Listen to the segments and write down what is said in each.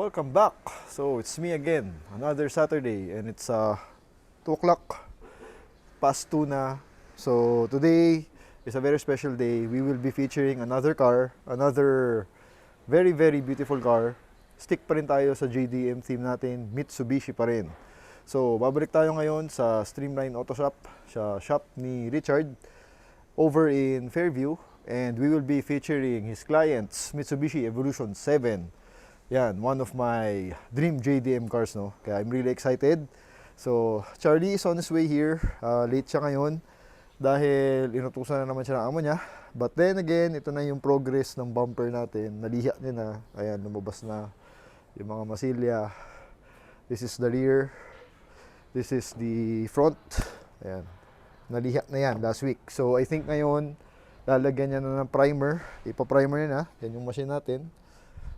welcome back. So it's me again, another Saturday, and it's 2 o'clock past 2 na. So today is a very special day. We will be featuring another car, another very beautiful car. Stick pa rin tayo sa JDM theme natin, Mitsubishi pa rin. So babalik tayo ngayon sa Streamline Auto Shop, sa shop ni Richard over in Fairview, and we will be featuring his client's Mitsubishi Evolution 7. Yan, one of my dream JDM cars, no? Kaya I'm really excited. So, Charlie is on his way here. Late siya ngayon dahil inutusan na naman siya ng amo niya. But then again, ito na yung progress ng bumper natin. Naliha niya na. Ayan, lumabas na yung mga masilya. This is the rear. This is the front. Ayan. Naliha na yan last week. So, I think ngayon, lalagyan niya na ng primer. Ipa-primer niya na. Yan yung machine natin.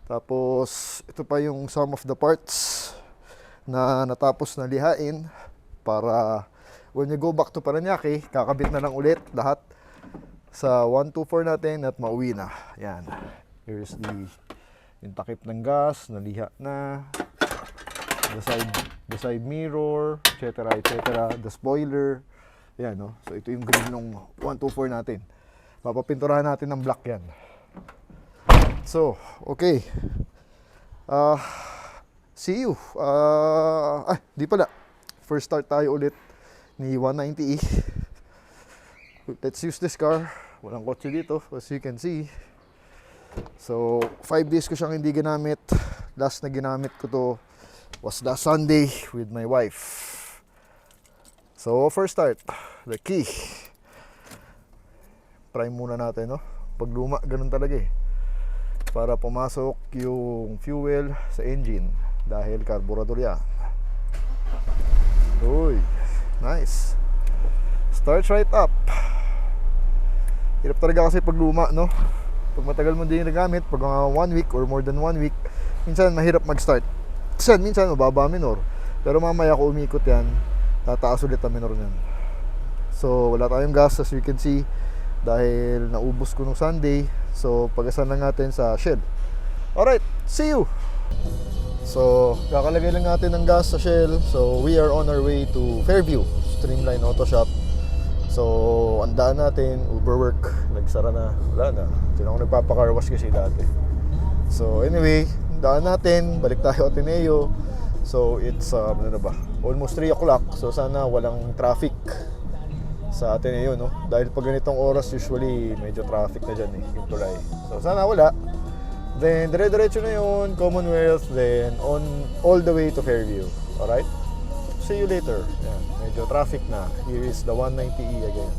Tapos, ito pa yung some of the parts na natapos na lihain para when you go back to Parañaque, kakabit na lang ulit lahat sa 124 natin at mauwi na. Yan. Here's yung takip ng gas, naliha na. The side mirror, etc. The spoiler. Yan, no? So, ito yung grill ng 124 natin. Papapinturahan natin ng black yan. So, okay. See you. Di pala. First start tayo ulit ni 190E. Let's use this car. Walang kotse dito, as you can see. So, 5 days ko siyang hindi ginamit. Last na ginamit ko to was last Sunday with my wife. So, first start. The key. Prime muna natin, no? Pag luma, ganun talaga eh. Para pumasok yung fuel sa engine dahil carburetor yan. Uy, nice. Starts right up. Hirap talaga kasi pag luma, no? Pag matagal mo din nagamit, pag 1 week or more than 1 week, minsan mahirap mag-start. Minsan mababa minor. Pero mamaya kung umikot yan, tataas ulit ang minor niyan. So wala tayong gas, as you can see, dahil naubos ko nung Sunday. So pag-asan lang natin sa Shell. Alright, see you! So kakalagay lang natin ng gas sa Shell. So we are on our way to Fairview Streamline Auto Shop. So ang daan natin, Uber work, nagsara na, wala na. Hindi na ako nagpapaka-car wash kasi dati. So anyway, daan natin, balik tayo Ateneo. So it's ano na ba? Almost 3 o'clock. So sana walang traffic sa Ateneo, no? Dahil pag ganitong oras usually medyo traffic na dyan eh, yung tulay. So sana wala. Then dire-diretso na yun, Commonwealth, then on all the way to Fairview. Alright? See you later. Yan, medyo traffic na. Here is the 190E again.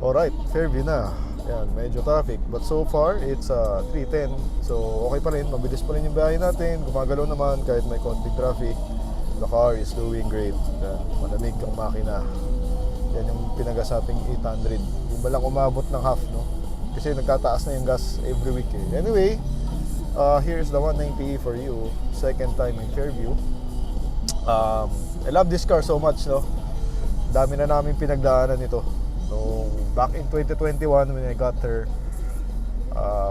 Alright, Fairview na. Yan, medyo traffic. But so far, it's 3:10. So okay pa rin, mabilis pa rin yung biyahe natin. Gumagalaw naman kahit may konting traffic. The car is doing great. Yan, malamig ang makina. Yan yung pinagas nating 800. Yung ba lang umabot ng half, no? Kasi nagtataas na yung gas every week eh. Anyway, here's the 190 for you. Second time in Fairview. I love this car so much, no? Dami na namin pinagdaanan nito. So, back in 2021 when I got her,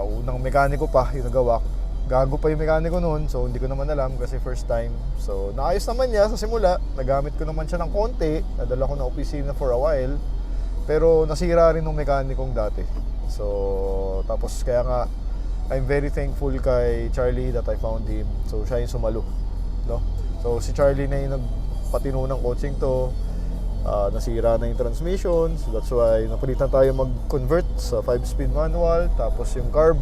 unang mekaniko pa yung nagawa. Gago pa yung mekaniko noon, so hindi ko naman alam kasi first time. So, naayos naman niya sa simula. Nagamit ko naman siya ng konti. Nadala ko na opisina for a while. Pero nasira rin ng mekanikong dati. So, tapos kaya nga, I'm very thankful kay Charlie that I found him. So, siya yung sumalo, no? So, si Charlie na yung nagpatino ng coaching to. Nasira na yung transmission. So, that's why napilitan tayo mag-convert sa 5-speed manual. Tapos yung carb,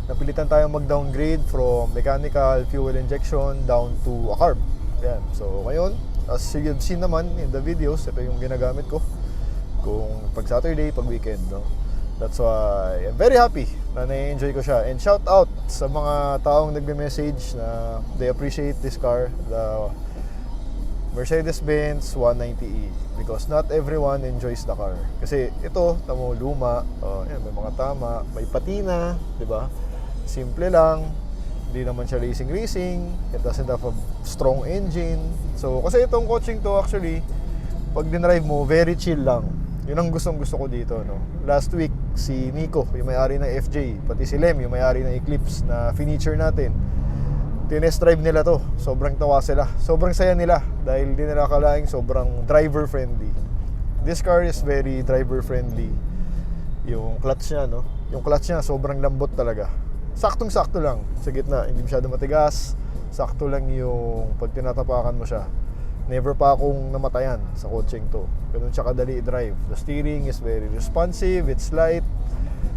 napilitan tayo mag-downgrade from mechanical fuel injection down to a carb. Yan. So, ngayon, as you've seen naman in the videos, ito yung ginagamit ko. Kung pag Saturday, pag weekend, no? That's why I'm very happy na na-enjoy ko siya. And shout out sa mga taong nagme-message na they appreciate this car, the Mercedes-Benz 190E, because not everyone enjoys the car. Kasi ito, tamo luma, yan, may mga tama, may patina, di ba? Simple lang, hindi naman siya racing. It doesn't have a strong engine. So, kasi itong coaching to actually, pag dinrive mo, very chill lang. Yun ang gustong gusto ko dito, no? Last week, si Nico, yung may-ari ng FJ, pati si Lem, yung may-ari ng Eclipse na furniture natin, tinest drive nila to. Sobrang tawa sila. Sobrang saya nila dahil di nila akalaing sobrang driver friendly. This car is very driver friendly. Yung clutch niya, no? Yung clutch niya sobrang lambot talaga. Saktong-sakto lang sa gitna, hindi masyado matigas. Sakto lang yung pag tinatapakan mo siya. Never pa akong namatayan sa kotseng to. Ganun siya kadali i-drive. The steering is very responsive, it's light.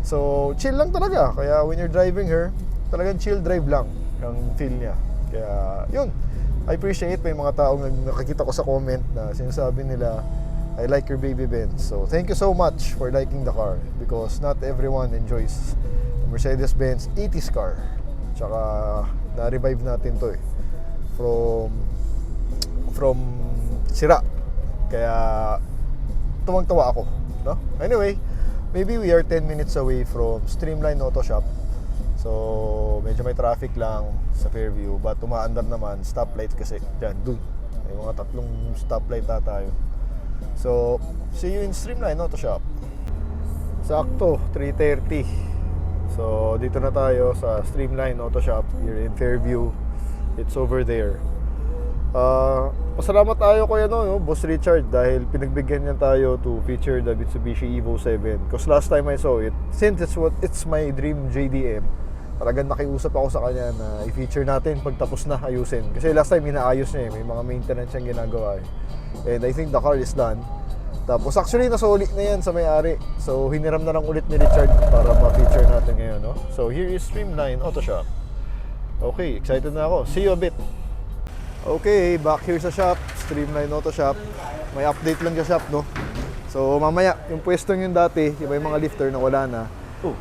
So, chill lang talaga. Kaya when you're driving her, talagang chill drive lang ang feel niya. Kaya, yun. I appreciate may mga taong nakakita ko sa comment na sinasabi nila, I like your baby Benz. So, thank you so much for liking the car because not everyone enjoys the Mercedes-Benz 80s car. Tsaka, na-revive natin to eh. From sira. Kaya, tuwang-tawa ako. No? Anyway, maybe we are 10 minutes away from Streamline Auto Shop. So, medyo may traffic lang sa Fairview. But umaandar naman, stoplight kasi. Diyan, dun. May mga 3 stoplight na tayo. So, see you in Streamline Auto Shop. Sakto, 3:30. So, dito na tayo sa Streamline Auto Shop here in Fairview. It's over there. Pasalamat tayo kay Boss Richard dahil pinagbigyan niya tayo to feature the Mitsubishi Evo 7. Because last time I saw it, since it's my dream JDM, talagang nakiusap ako sa kanya na i-feature natin pag tapos na ayusin. Kasi last time inaayos niya may mga maintenance siyang ginagawa And I think the car is done. Tapos actually nasoli na yan sa may-ari. So hiniram na lang ulit ni Richard para ma-feature natin ngayon. No? So here is Streamline Auto Shop. Okay, excited na ako. See you a bit. Okay, back here sa shop, Streamline Auto Shop. May update lang sa shop, no? So, mamaya, yung pwestong yung dati, yung may mga lifter na wala na.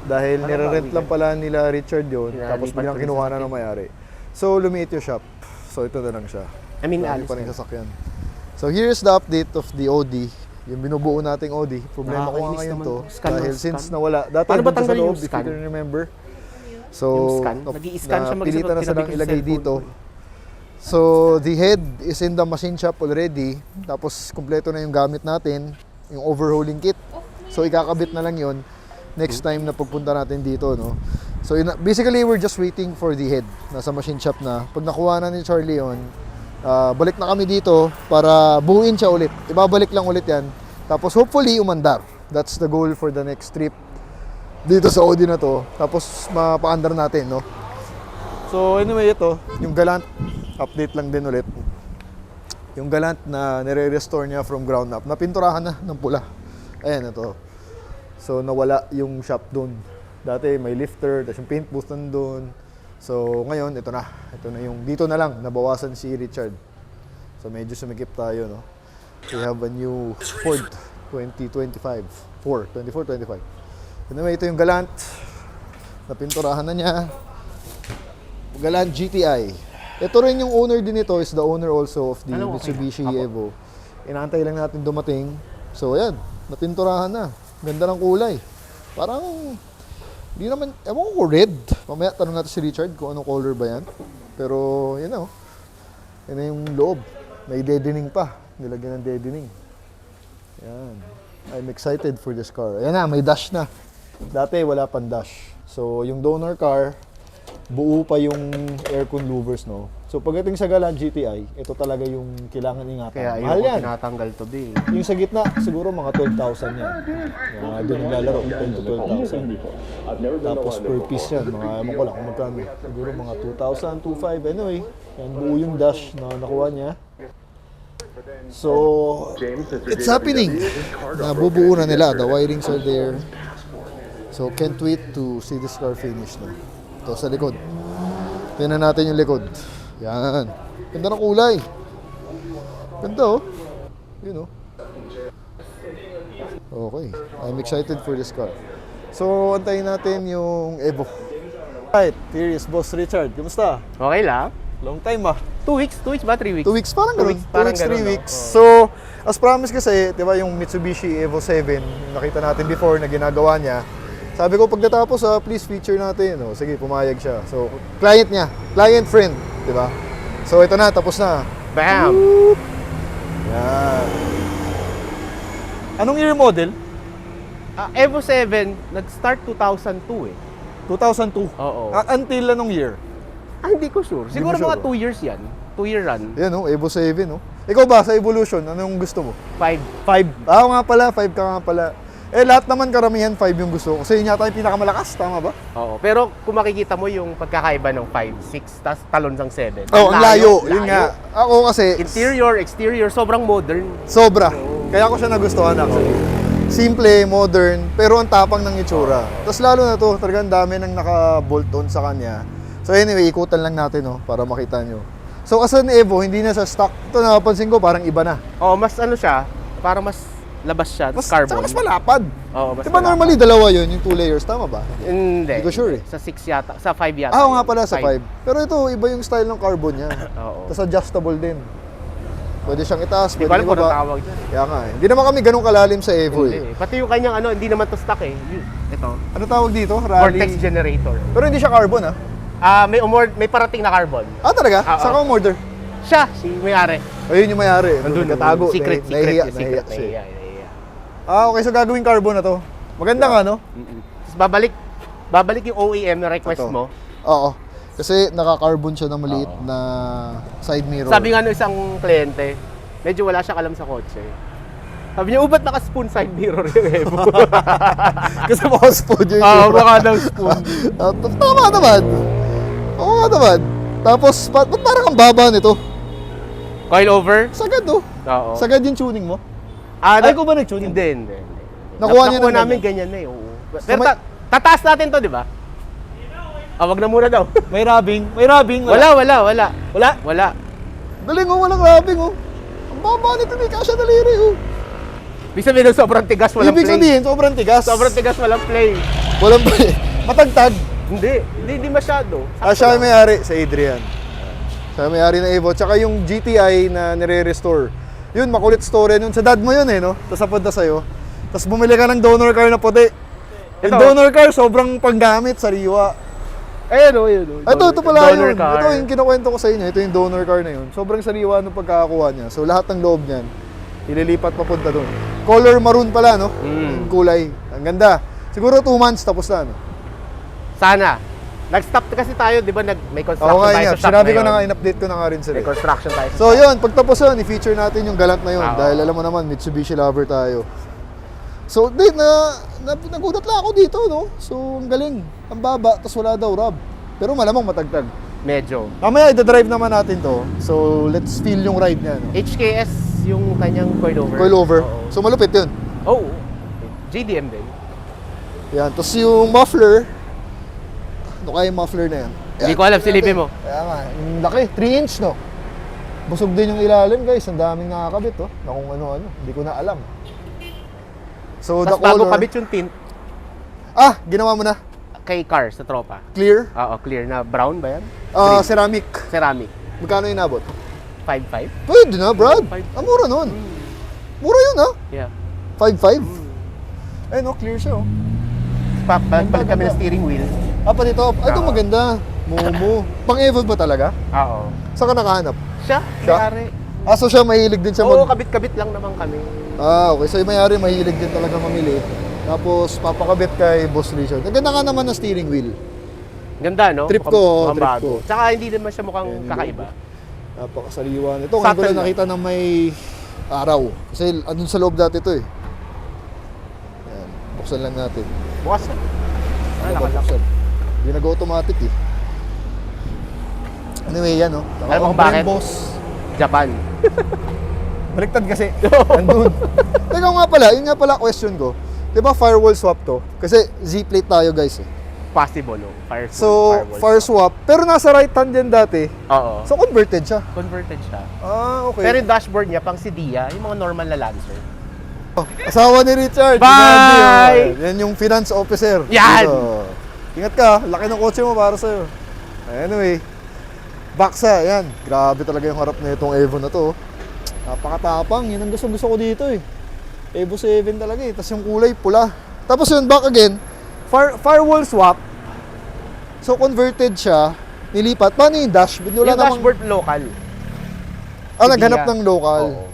Dahil nire-rent lang pala nila Richard yun, tapos biglang kinuha na ng may-ari. So, lumiit yung shop. So, ito na lang siya. Alis pa rin sasakyan. So, here's the update of the Audi. Yung binubuo nating Audi. Problema ko nga ngayon to. Dahil since nawala. Dati paano ba sa tanggal loob, yung if scan? you can remember. So, Nag-i-scan siya napilitan na silang ilagay dito. So, the head is in the machine shop already. Tapos, kumpleto na yung gamit natin, yung overhauling kit. So, ikakabit na lang yon next time na pagpunta natin dito, no? So, basically, we're just waiting for the head. Nasa machine shop na. Pag nakuha na ni Charlie yun, balik na kami dito para buuin siya ulit. Ibabalik lang ulit yan. Tapos, hopefully, umandar. That's the goal for the next trip dito sa Audi na to. Tapos, mapaandar natin, no? So, anyway, ito, yung Galant. Update lang din ulit. Yung Galant na nire-restore niya from ground up. Napinturahan na ng pula. Ayan, ito. So, nawala yung shop doon. Dati may lifter, tapos yung paint booth nandun. So, ngayon, ito na. Ito na yung, dito na lang, nabawasan si Richard. So, medyo sumikip tayo, no? We have a new Ford 2025. 24-25. Anyway, ito yung Galant. Napinturahan na niya. Galant GTI. Ito rin yung owner din nito is the owner also of the Mitsubishi Evo. Inaantay lang natin dumating. So ayan, napinturahan na. Ganda ng kulay. Parang, hindi naman, ewan ko red. Mamaya tanong natin si Richard kung anong color ba yan. Pero, yun o. Yan na yung loob. May deadening pa. Nilagyan ng deadening. Ayan. I'm excited for this car. Ayan na, may dash na. Dati wala pang dash. So, yung donor car, buo pa yung aircon louvers, no? So pagdating sa Galant GTI, ito talaga yung kailangan ingatan. Kaya mahal yan. Tinatanggal to be. Yung sa gitna, siguro mga 12,000 yan. Doon naglalaro, 10 to 12,000. Tapos per piece yan, mga ewan ko lang kung magkano. Siguro mga 2,000, 2,500. Anyway, yan buo yung dash na nakuha niya. So, it's happening. Nabubuo na nila. The wirings are there. So, can't wait to see this car finish, no? Ito sa likod. Tingnan natin yung likod. Yan. Ganda ng kulay. Ganda, oh. Yun, oh. Okay. I'm excited for this car. So, antayin natin yung Evo. Right. Here is Boss Richard. Kumusta? Okay lang. Long time, ah. 2 weeks? 2 weeks ba? 3 weeks? 2 weeks, parang ganun. 2 weeks, 3 weeks. No? So, as promised kasi, di ba yung Mitsubishi Evo 7, yung nakita natin before na ginagawa niya, sabi ko, pagkatapos, please feature natin. No? Sige, pumayag siya. So, client niya. Client friend. Di ba? So, ito na. Tapos na. Bam! Whoop! Yan. Anong year model? Evo 7, nag-start 2002 eh. 2002. Oo. Until anong year? Hindi ko sure. Hindi Siguro mo sure, mga 2 years yan. 2-year run. Yan oh, Evo 7 oh. Ikaw ba sa Evolution, ano yung gusto mo? 5. 5. Ah, nga pala, 5 ka nga pala. Eh, lahat naman karamihan 5 yung gusto ko. Kasi yun yata yung pinakamalakas, tama ba? Oo. Pero kung makikita mo yung pagkakaiba ng 5, 6, tas talon ng 7. Oo, ang layo. Yun nga. Ako kasi, Interior, exterior, sobrang modern. sobra. Kaya ko siya nagustuhan actually. Simple, modern, pero ang tapang ng itsura. Tapos lalo na to, talagang dami nang naka-bolt on sa kanya. So anyway, ikutan lang natin oh, para makita nyo. So as an Evo, hindi na sa stock. Ito napapansin ko, parang iba na. Oo, mas ano siya, parang mas labas siya, Mas, carbon. tsaka mas malapad. Oo, mas Diba malapad. normally dalawa yun, yung 2 layers, tama ba? Hindi. Hindi ko sure eh. Sa 6 yata, sa 5 yata. Ah, oo nga pala sa 5. Five. Pero ito, iba yung style ng carbon niya. Oo. Tapos adjustable din. Pwede siyang itaas, Hindi pwede ko alam kung anong ibaba. tawag dyan. Kaya nga eh. Hindi naman kami ganun kalalim sa Evo Hindi. eh. Pati yung kanyang ano, hindi naman to stock eh. Ito, Ano tawag dito? Rally? vortex generator. Pero hindi siya carbon ah. May parating na carbon. Ah talaga? Oo. Saan ka umorder? Siya, si may-ari. Ayun yung may-ari. Nandun, Katago. secret, Nahihiya secret. siya. Nahihiya. Ah, okay. So gagawing carbon na to. Maganda nga, no? Tapos babalik yung OEM na request Ito. mo. Oo. Kasi naka-carbon siya ng maliit na side mirror. Sabi nga ng isang kliyente, medyo wala siyang alam sa kotse. Sabi niya, ba't naka-spoon side mirror yung Evo? Kasi boss food yung Oo, itsura. baka daw spoon. Tama naman. Oo nga naman. Tapos, ba't parang ang baba nito? Coil over? Sagad, oh. Oo. Sagad yung tuning mo. Ay, ko ba nag-tuning? Hindi. Nakuha niyo ng namin ganyan? ganyan na eh, oo. Pero tataas natin to, di ba? Wag na muna daw. May rubbing? May rubbing? Wala. Wala? Galing, oh. Walang rubbing, oh. Ang baba nito, hindi kasya daliri, oh. Ibig sabihin ng sobrang tigas, walang Ibig play. sabihin, sobrang tigas. Sobrang tigas, walang play. Walang play. Matagtag. Hindi masyado. Siya yung may-ari sa Adrian. Siya yung may-ari ng Evo. Tsaka yung GTI na nire-restore. Yun, makulit story yun. Sa dad mo yun eh, no? Tapos napunta sa'yo. Tapos bumili ka ng donor car na puti. Yung Ito. donor car, sobrang panggamit, sariwa. Ayun. Ito pala Donor yun. car. Ito yung kinukwento ko sa inyo. Ito yung donor car na yun. Sobrang sariwa nung pagkakakuha niya. So lahat ng loob niyan, ililipat papunta doon. Color maroon pala, no? Yung kulay. Ang ganda. Siguro 2 months tapos na, no? Sana. Nag-stop kasi tayo, di ba? May Oo construction nga tayo yun. sa shop Sinabi ko na ngayon. nga, in-update ko na nga rin sila. May construction tayo sa So shop. yun, pagtapos yun, i-feature natin yung galant na yun. Oo. Dahil alam mo naman, Mitsubishi lover tayo. So, nagulat lang ako dito, no? So, ang galing. Ang baba, tapos wala daw rub. Pero malamang matagtag. Medyo. Mamaya, i-drive naman natin to. So, let's feel yung ride niya, no? HKS yung kanyang coilover. Coilover. Oo. So, malupit yun. Oh, JDM din. Yan. Tapos yung muffler, ano kaya yung muffler na yan? Hindi ko alam, silipin mo. Kaya nga, yung laki, 3 inch, no? Busog din yung ilalim, guys. Ang daming nakakabit, oh. Na kung ano-ano. Hindi ko na alam. So, the Tapos bago color... kabit yung tint Ah, ginawa mo na. kay car sa tropa. Clear. Oo, clear na. Brown ba yan? Ceramic. Ceramic. Magkano yung nabot? 5.5? Pwede na, Brad. Five. Ang mura nun. Mura yun, ha? Yeah. 5.5. Ayun, no, clear siya, oh. Balik kami ng steering wheel. Ah, pa dito. Ay, ito Oo. maganda. Momo. Pang-Evo ba talaga? Oo. Saan ka nakahanap? Siya? Siya? May-ari. Ah, so siya mahilig din siya Oo, kabit-kabit lang naman kami. Ah, okay. So yung may-ari mahilig din talaga mamili. Tapos papakabit kay Boss Richard. Ang ganda nga naman ng steering wheel. Ganda, no? Trip ko, Mukhang trip bago. ko. Tsaka hindi naman siya mukhang Ayan, kakaiba. Napakasaliwa nito. Ngayon ko Subtle lang lang. nakita na may araw. Kasi andun sa loob dati ito eh. Ayan. Buksan lang natin. Bukas na. Ano ba Nakalak. buksan? Hindi nag-automatic eh. Anyway, yan oh. Alam mo kung bakit? Boss. Japan. Baliktad kasi. Andun. Teka nga pala, yun nga pala question ko. Di ba firewall swap to? Kasi Z-plate tayo guys eh. Possible, no? Fire So, firewall. fire swap. Pero nasa right hand yan dati. Oo. So, converted siya. Converted siya. Ah, okay. Pero yung dashboard niya, pang Sidia, yung mga normal na Lancer. Asawa ni Richard. Bye! Sinabi, oh. Yan yung finance officer. Yan! Dito. Ingat ka, laki ng kotse mo para sa'yo. Anyway, Baksa, yan. Grabe talaga yung harap na itong Evo na to. Napakatapang, yun ang gusto ko dito eh. Evo 7 talaga eh. Tapos yung kulay, pula. Tapos yun, back again, firewall swap. So converted siya, nilipat. Paano yung dashboard? Wala Yung dashboard local. naghanap Sidia. ng local. Oo.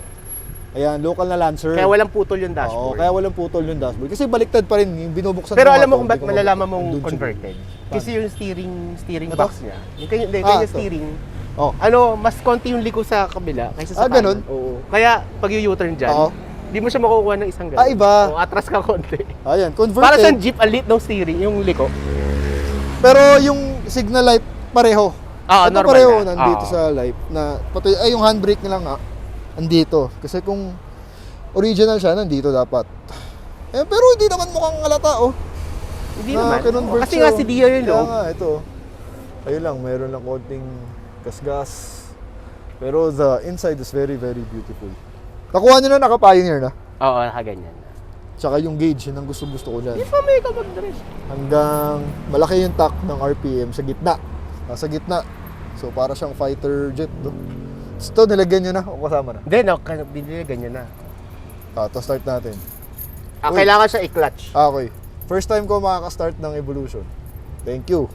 Ayan, local na Lancer. Kaya walang putol yung Oo, dashboard. kaya walang putol yung dashboard. Kasi baliktad pa rin, yung binubuksan Pero mo alam nga mo to, kung ba't hindi ko malalaman mabuksan. mong Andun siya. converted? Kasi yung steering Ito? box niya. Yung kanya, hindi, Ah, kanya ito. steering. Oh. Ano, mas konti yung liko sa kabila kaysa sa ganun? kanan. Oo. Kaya pag yung U-turn dyan, Oo. di mo siya makukuha ng isang ganun. Ah, iba. O, atras ka konti. Ayan, converted. Para sa jeep, ang lit ng steering, yung liko. Pero yung signal light, pareho. Ah, Ito normal pareho na. nandito Oo. sa light. Na, pati, ay, yung handbrake nila nga, andito. Kasi kung original siya, nandito dapat. Eh, pero hindi naman mukhang halata, oh. Hindi Na naman. kinonvert Kasi siya, nga oh. si Dia yun, Kaya no? nga, ito. Ayun lang, mayroon lang konting gas-gas. Pero the inside is very, very beautiful. Nakuha nyo na, naka-Pioneer na. Oo, nakaganyan. Tsaka yung gauge, yun ang gusto ko dyan. Di pa may ka mag-drive. Hanggang malaki yung tack ng RPM sa gitna. Nasa gitna. So, para siyang fighter jet, no? Ito, nilagyan nyo na o kasama na? Hindi, binili ganyan na. Tapos start natin. Uy. Kailangan siya i-clutch. Okay. First time ko makaka-start ng Evolution. Thank you.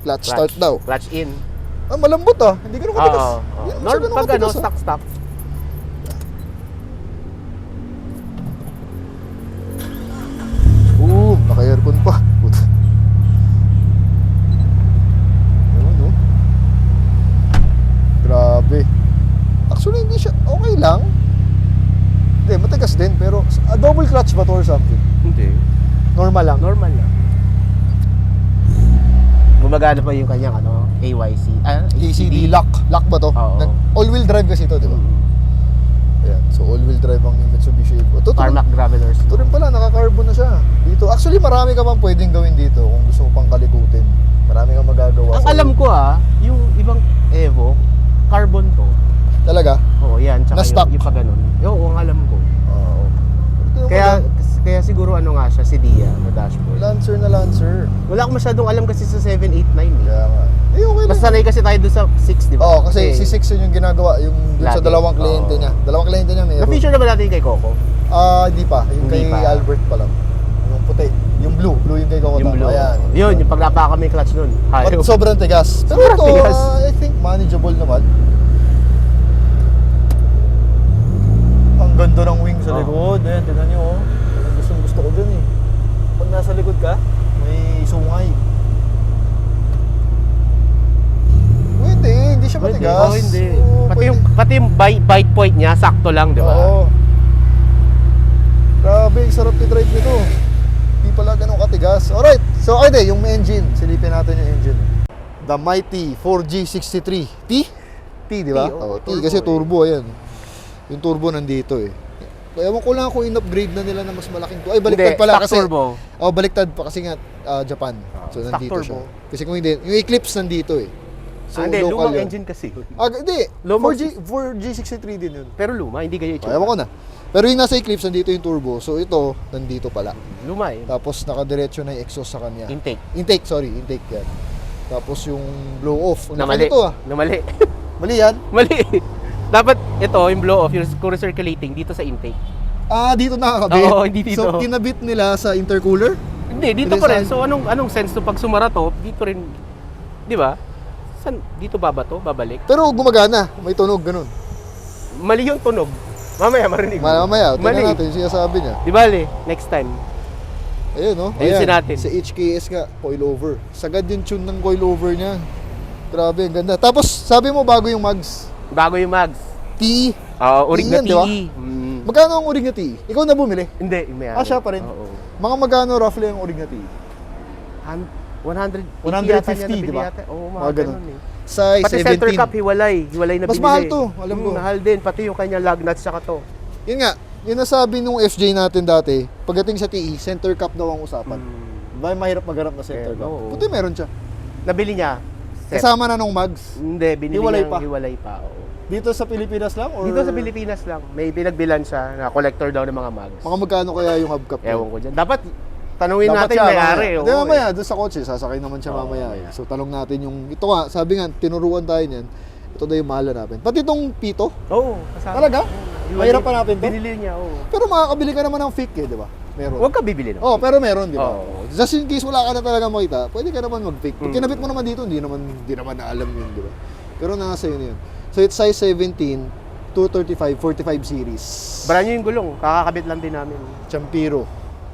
Clutch start daw. Clutch in. Ah, malambot ah. Hindi ganun katigas. Oo. Hindi naman siya Normal ganun pag ano, katigas, ah. stock. Naka-aircon pa. Puta. Ayun, no? Grabe. Actually, hindi siya, okay lang. Hindi, matigas din, pero double clutch ba to or something? Hindi. Normal lang. Normal lang. Gumagana pa yung kanyang ano, AYC. ACD lock. Lock ba to? Oo. All-wheel drive kasi to, di ba? Ayan, so all-wheel drive ang Mitsubishi Evo. Ito, Tarmac Gravelers. ito rin pala, naka-carbon na siya. Dito, actually marami ka pang pwedeng gawin dito kung gusto mo pang kalikutin. Marami kang magagawa. Ang alam ko yung ibang Evo, carbon to. Talaga? Oo, yan. Tsaka Na-stock? yung pa ganun. Oo, ang alam ko. Oo. Ito Kaya siguro ano nga siya, si Dia na dashboard. Lancer na Lancer. Wala akong masyadong alam kasi sa 789 eh. Kaya nga. Eh, okay lang. Mas sanay kasi tayo doon sa 6, di ba? Oo, kasi si 6 yun yung ginagawa, yung dun sa Lagi. dalawang kliyente Oo. niya. Dalawang kliyente niya meron. Na-feature na ba natin kay Coco? Hindi pa. Yung Hindi kay pa. Albert pa lang. Yung puti. Yung blue. Blue yung kay Coco. Yung blue. Ayan. Yun, yung pag napaka kami clutch nun. At Hayop. sobrang tigas. Pero Sobrang ito, tigas. I think manageable naman. Ang ganda ng wing sa Oo. likod. Ayan, tignan nyo. Oh. Gusto ko dun eh. Pag nasa likod ka, may sungay. Hindi siya Pwede. matigas. Oo, hindi. Oo, Pati yung bite point niya, sakto lang, di ba? Oo. Grabe, ang sarap i-drive nito. Hindi pala ganun katigas. Alright, so okay, yung engine. Silipin natin yung engine. The mighty 4G63 T? T, di ba? T, oo. Oh, T, kasi turbo, ayan. Yung turbo nandito eh. Ewan ko lang kung in-upgrade na nila na mas malaking to. Ay, baliktad Hindi, pala stock kasi. turbo. Oh, baliktad pa kasi nga Japan. So stock nandito siya. turbo. Kasi kung hindi, yung Eclipse nandito eh. So hindi, local lumang yun. engine kasi yun. Hindi. Lumang 4G63 din yun. Pero luma, hindi ganyan Oh, ewan ko na. Pero yung nasa Eclipse, nandito yung turbo. So ito, nandito pala. Luma eh. Tapos nakadiretso na yung exhaust sa kanya. Intake. Intake yan. Tapos yung blow off. Ang laki Namali. nito ah. Namali. Mali yan. Mali. Dapat ito, yung blow off, yung recirculating dito sa intake. Dito nakakabit. Oo, hindi dito. So kinabit nila sa intercooler. Hindi, dito Hindi, pa rin. saan? So anong sense to pag sumara to, dito rin, di ba? San, dito babato, babalik? Pero gumagana. May tunog, ganun. Mali yung tunog. Mamaya marinig mo. Mamaya, Mali. tingnan natin yung sinasabi niya. Di bale, next time. Ayun, no? Ayusin natin. Sa HKS nga, coilover. Sagad yung tune ng coilover niya. Grabe, ang ganda. Tapos, sabi mo bago yung mags. Bago yung mags. TE. Urig TE na yan, di ba? TE. Magkano ang urig na TE? Ikaw na bumili? Hindi, yung may Siya pa rin. Oo. Mga magkano roughly ang urig na TE? 150, di ba? Oo, Mga mga ganun. ganun eh. Size Pati center 17. cup, hiwalay na Mas binili. mahal to, alam ko. Mahal din, pati yung kanya lug nuts saka to. Yun nga, yun nasabi nung FJ natin dati, pagdating sa TE, center cup daw ang usapan. Diba mahirap magharap na center cup? oo. Buti meron siya. Nabili niya. Set. Kasama na nung mags. Hindi, binili Hiwalay niya pa? hiwalay pa. Oo. Dito sa Pilipinas lang? Or Dito sa Pilipinas lang, may pinagbilan siya na collector daw ng mga mags. Mga magkano kaya yung hubcap? Ewan ko dyan. Dapat tanungin Dapat natin siya, may-ari. Hindi, mamaya, doon sa kotse, sasakay naman siya Oo, mamaya. mamaya. So, talong natin yung, ito nga, sabi nga, tinuruan tayo niyan, ito daw yung mahal natin. Pati itong pito, Oo, kasama. talaga? Hiwalay. Mahirap pa natin to? Binili niya, oo. Pero makakabili ka naman ng fake eh, di ba? Meron. Huwag ka bibili no? Oh, pero meron, di ba? Oo. Just in case wala ka na talaga makita, pwede ka naman mag-fake. Pag Mm. kinabit mo naman dito, hindi naman na alam yun, di ba? Pero nasa yun yun. So, it's size 17, 235, 45 series. Brand new yung gulong, kakakabit lang din namin. Champiro.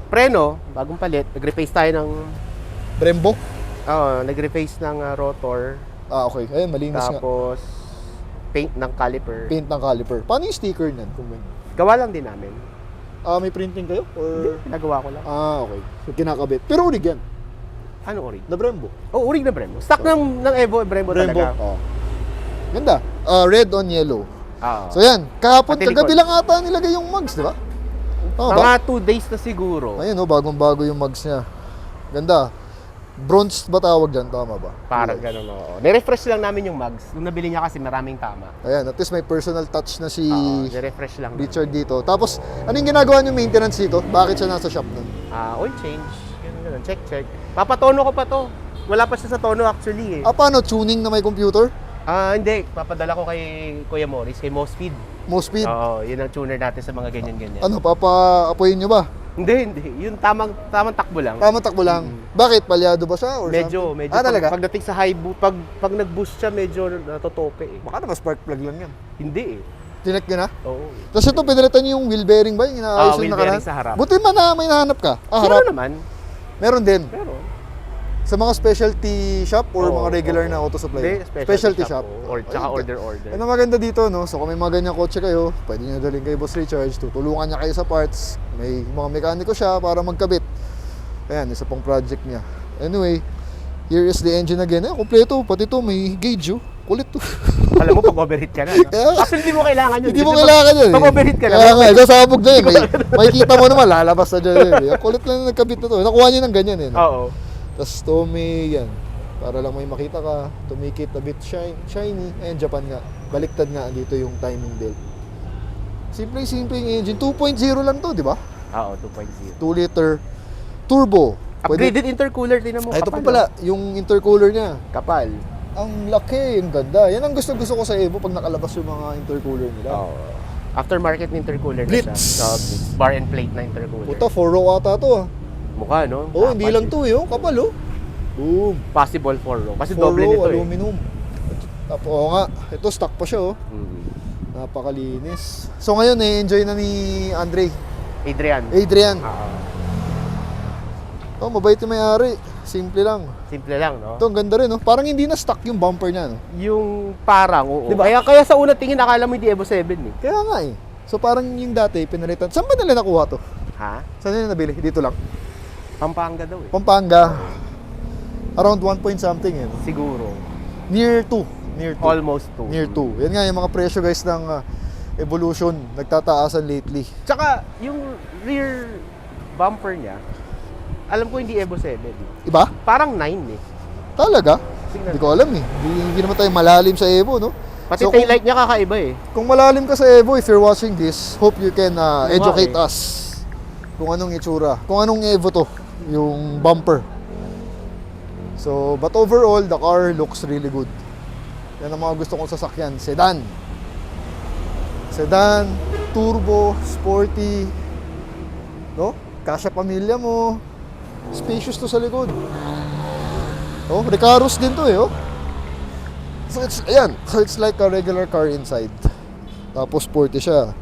Preno, bagong palit, nag-replace tayo ng Brembo? Nag-reface ng rotor, Okay. Ayun, malinis nga. tapos paint ng caliper. Paint ng caliper. Paano yung sticker niyan? Kung ganyan? Gawa lang din namin. May printing kayo? Or... Pinagawa ko lang. Okay. So, kinakabit. Pero urig yan. Ano orig? Na Brembo. Oh, orig na Brembo. Stock ng Evo, Brembo talaga. Ganda. Red on yellow. Oo. So, yan. Kahapon, Pati kagabi likod. lang ata nilagay yung mugs, di ba? Mga 2 days na siguro. Ayun, bagong-bago yung mugs niya. Ganda. Bronze ba tawag dyan? Tama ba? Parang ganun, oo. Nirefresh lang namin yung mugs. Nung nabili niya kasi maraming tama. Ayan, at least may personal touch na si Nirefresh lang. Richard dito. Tapos, ano yung ginagawa niyo maintenance dito? Bakit siya nasa shop nun? Oil change. Ganun. Check. Papatono ko pa to. Wala pa siya sa tono actually eh. Paano? Tuning na may computer? Hindi. Papadala ko kay Kuya Morris, kay Mospeed. Most speed? Oo, yun ang tuner natin sa mga ganyan-ganyan. Ano, papa-apoyin nyo ba? Hindi. Yung tamang takbo lang. Tama takbo lang. Bakit? Palyado ba siya? Or Medyo. something? Talaga? Pagdating sa high boost, pag nag-boost siya, medyo natotope eh. Baka naman spark plug lang yan. Hindi eh. Tinek nyo na? Oo. Tapos ito, pinalitan nyo yung wheel bearing ba? Yung inaayos yung wheel nakaraan? bearing sa harap. Buti man na may nahanap ka. Meron Harap. naman. Meron din. Pero, Sa mga specialty shop or Oo, mga regular oo. na auto supply? Hindi, Specialty shop. Or tsaka Ayun. order. Ano maganda dito, no? So kung may mga ganyang kotse kayo, pwede nyo dalhin kay Boss Richard, tutulungan niya kayo sa parts. May mga mekaniko siya para magkabit. Ayan, isa pang project niya. Anyway, here is the engine again. Kompleto, pati to may gauge, oh. Kulit to. Alam mo, pag-overheat ka na. No? Kaya- Actually, hindi mo kailangan yun. Hindi mo kailangan yun. Pag-overheat ka na. Kaya nga, sasabog na yun. Makikita mo naman, lalabas na dyan. Ang kulit lang na nagkabit na to. Nakuha niyo ng ganyan eh. No? Oo. Tapos to may yan. Para lang may makita ka, to make it a bit shiny. Ayan, Japan nga. Baliktad nga dito yung timing belt. Simple yung engine. 2.0 lang to, di ba? Oo, 2.0. 2 liter turbo. Upgraded intercooler, tinan mo. Ito pa kapal, pala, oh. yung intercooler niya. Kapal. Ang laki, yung ganda. Yan ang gusto ko sa Evo pag nakalabas yung mga intercooler nila. Oo. Aftermarket na intercooler Blitz. na siya. Blitz. Bar and plate na intercooler. Puta, 4 row ata to ah. Mukha, no? Oh, hindi Kapal lang eh. to eh. Oh. Kapal oh. Boom. Possible 4 row. Kasi 4 doble row, nito eh. aluminum. Tapos, oo nga. Ito, stock pa siya oh. Mm. Napakalinis. So ngayon, enjoy na ni Adrian. Adrian. Oo. Oh, mabait yung may-ari. Simple lang. Simple lang, no? Ito, ang ganda rin, no? Parang hindi na stock yung bumper niya, no? Yung parang, oo. Diba? Kaya sa una tingin, akala mo hindi Evo 7 eh. Kaya nga eh. So parang yung dati, pinalitan. Saan ba nila nakuha to? Ha? Saan nila nabili? Dito lang. Pampanga daw eh. Pampanga. Around 1 point something, eh. No? Siguro. Near 2. Near 2. Almost 2. Near 2. Yan nga yung mga presyo, guys, ng Evolution. Nagtataasan lately. Tsaka, yung rear bumper niya, alam ko hindi Evo 7. Iba? Parang 9 eh. Talaga? Tingnan. Hindi ko alam eh. Hindi naman tayo malalim sa Evo, no? Pati So, taillight niya kakaiba eh. Kung malalim ka sa Evo, if you're watching this, hope you can educate eh. us kung anong itsura. Kung anong Evo to, yung bumper. So, but overall, the car looks really good. Yan ang mga gusto kong sasakyan. Sedan. Sedan, turbo, sporty. No? Kasya pamilya mo. Spacious to sa likod. Oh, Recaros din to eh, oh. So it's, ayan. So it's like a regular car inside. Tapos sporty siya.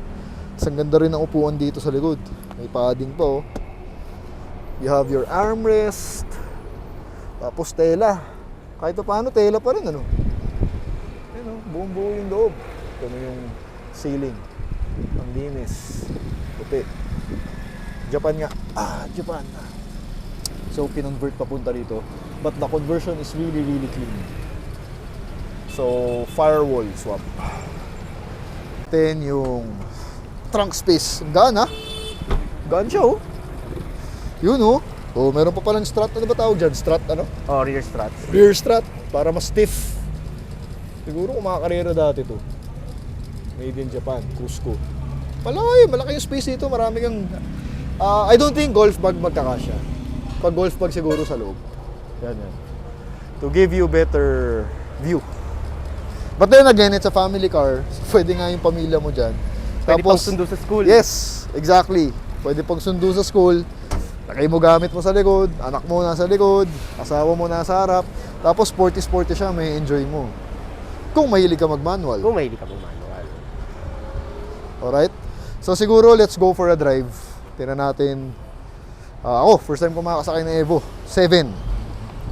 Ang ganda rin ng upuan dito sa likod. May padding pa, oh. You have your armrest. Tapos tela. Kahit pa paano, tela pa rin, ano. Ayan, oh. Buong buo yung loob. Ito na yung ceiling. Ang linis. Puti. Japan nga. Japan. So, kinonvert papunta rito. But the conversion is really, really clean. So, firewall swap. Then, yung trunk space. Gaan, ha? Gaan siya, oh. Yun, oh. Oh, meron pa palang strut. Ano ba tawag dyan? Strut, ano? Oh, rear struts. Rear strut. Para mas stiff. Siguro kung makakarera dati to. Made in Japan. Cusco. Malaki yung space dito. Marami kang... I don't think golf bag magkakasya. Pag golf bag siguro sa loob. Yan. To give you better view. But then again, it's a family car. So pwede nga yung pamilya mo dyan. Pwede pang sundo sa school. Yes, exactly. Pwede pang sundo sa school. Lagay mo gamit mo sa likod. Anak mo nasa likod. Asawa mo nasa harap. Tapos sporty siya. May enjoy mo. Kung mahilig ka mag-manual. Kung mahilig ka po manual. Alright? So siguro, let's go for a drive. Tingnan natin. Ako, first time ko makakasakay ng Evo. 7.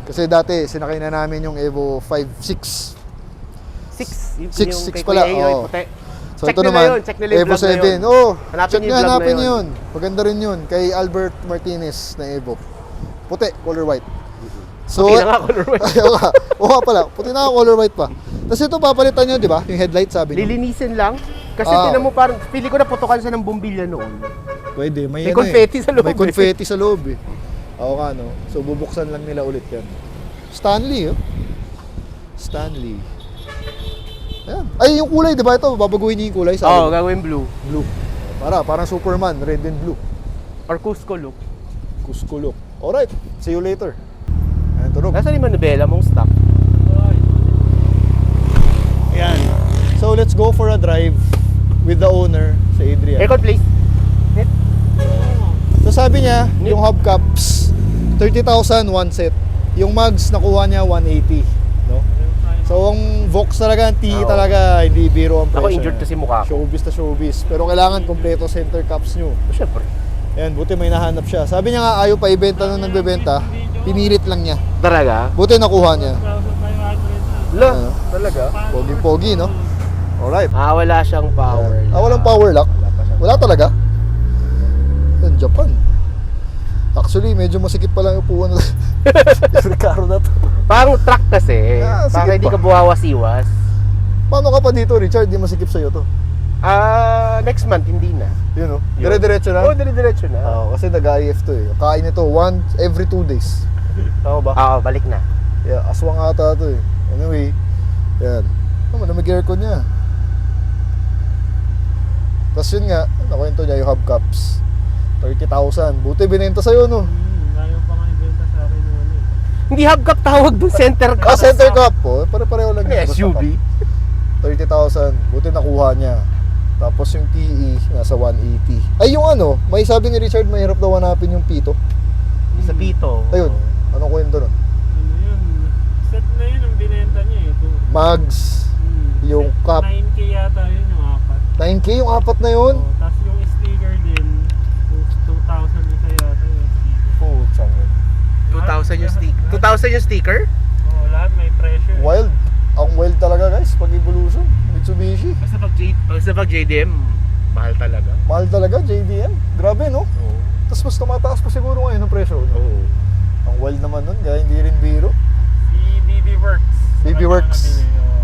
Kasi dati, sinakay na namin yung Evo 5.6. 6. Yung, Six, yung six kay pala, Kuya Inoy, oo. puti. So Check ito nila naman, yun, check nila yung Evo vlog na 7. yun. Oh, Hanapin check niyo nyo, yung vlog na hanapin yun. yun. Maganda rin yun. Kay Albert Martinez na Evo. Puti, color white. So, Puti na nga, color white. Ayaw nga. Oo nga pala, puti na color white pa. Tapos ito papalitan nyo, di ba? Yung headlight sabi nyo. Lilinisin lang. Kasi Ah, tinan mo parang, pili ko na putukan siya ng bumbilya noon. Pwede, May confetti sa loob May eh. confetti sa loob eh. Oo nga no. So bubuksan lang nila ulit yan. Stanley oh. Stanley. Ayan. Ay, yung kulay, di ba ito? Babaguhin niyo yung kulay sa Oo, gagawin blue. blue. Parang Superman, red and blue. Or Cusco look. Cusco look. Alright, see you later. Ayan, tunog. Nasaan yung manubela mong stock? Ayan. So let's go for a drive with the owner, si Adrian. Aircon please. So sabi niya, yung hubcaps, 30,000 one set. Yung mugs, nakuha niya 180. No? So ang Vox talaga, ang TE Oo. talaga, hindi biro ang presyo. Ako injured niya. kasi mukha ko. Showbiz na showbiz. Pero kailangan kompleto center caps nyo. Siyempre. Ayan, buti may nahanap siya. Sabi niya nga, ayaw pa ibenta nung nagbebenta. Pinilit lang niya. Talaga? Buti nakuha niya. Lo, Ano? talaga? Poging-pogi, no? Alright. Wala siyang power. Walang power lock? Wala pa siyang Wala talaga? Yan, Japan. Actually, medyo masikip pa lang yung upuan na yung Recaro na to. Parang truck kasi. Sige Para hindi pa. ka buwawas-iwas. Paano ka pa dito, Richard? Di masikip sa'yo to. Next month, hindi na. Yun, no? Yun. Dire-diretso na? Oo, dire-diretso na. Oo, kasi nag-IF to eh. Kain ito every 2 days. Tama ba? Oo, balik na. Yeah, aswang ata to eh. Anyway, yan. Malamig aircon niya. Tapos yun nga, nakwento niya yung hubcaps. 30,000. Buti binenta sa'yo, no? Ayaw pa nga ibenta sa akin yung ano eh. Hindi hubcap tawag doon, center Ah, cup. center cup po. Pare-pareho lang Ano, yun. Basta SUV. cup. 30,000. Buti nakuha niya. Tapos yung TE, nasa 180. Ay, yung ano, may sabi ni Richard, mahirap daw hanapin yung Pito. Sa Pito. Ayun, anong kwento nun? Ano yun? Set na yun ang binenta niya eh. Mags, yung Set cup. 9K yata yun yung apat. 9K yung apat na yun. Oh, tapos yung sticker din, 2,000 isa yata yung sticker. Oh, tsangin. 2,000 yung sticker. 2,000 yung sticker? Oo, lahat may pressure. Wild. Ang wild talaga guys, pag evolution. Mitsubishi. Basta pag JDM, mahal talaga. Mahal talaga, JDM. Grabe no? Oo. Tapos mas tumataas pa siguro ngayon ang presyo. No? Oo. Ang wild naman nun, kaya hindi rin biro. Si BB Works. BB Works.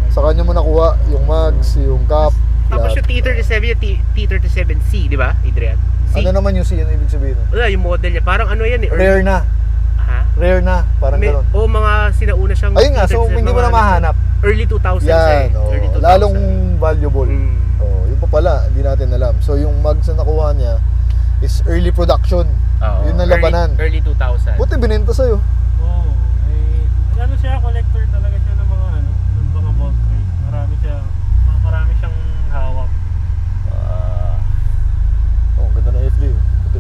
Sa kanya mo nakuha yung mags, yung cup. Tapos lahat. yung T37, yung T37C, di ba, Adrian? C. Ano naman yung C, ano ibig sabihin? nun? Wala, yung model niya. Parang ano yan eh. Rare na. Ha? Rare na. Parang gano'n. Oo, mga sinauna siyang Ayun nga, so T37, hindi mo mga na mahanap. Early 2000s Yan, eh. oh, Early 2000s. lalong valuable. Mm. Oh, yun pa pala, hindi natin alam. So yung mags na nakuha niya is early production. Oo, Yun ang labanan. Early 2000. Buti binenta sa'yo. Oo. Ano siya, collector talaga siya ng mga ano, ng mga bulk crate. Marami siyang hawak. Oh, ganda na FD. Puti.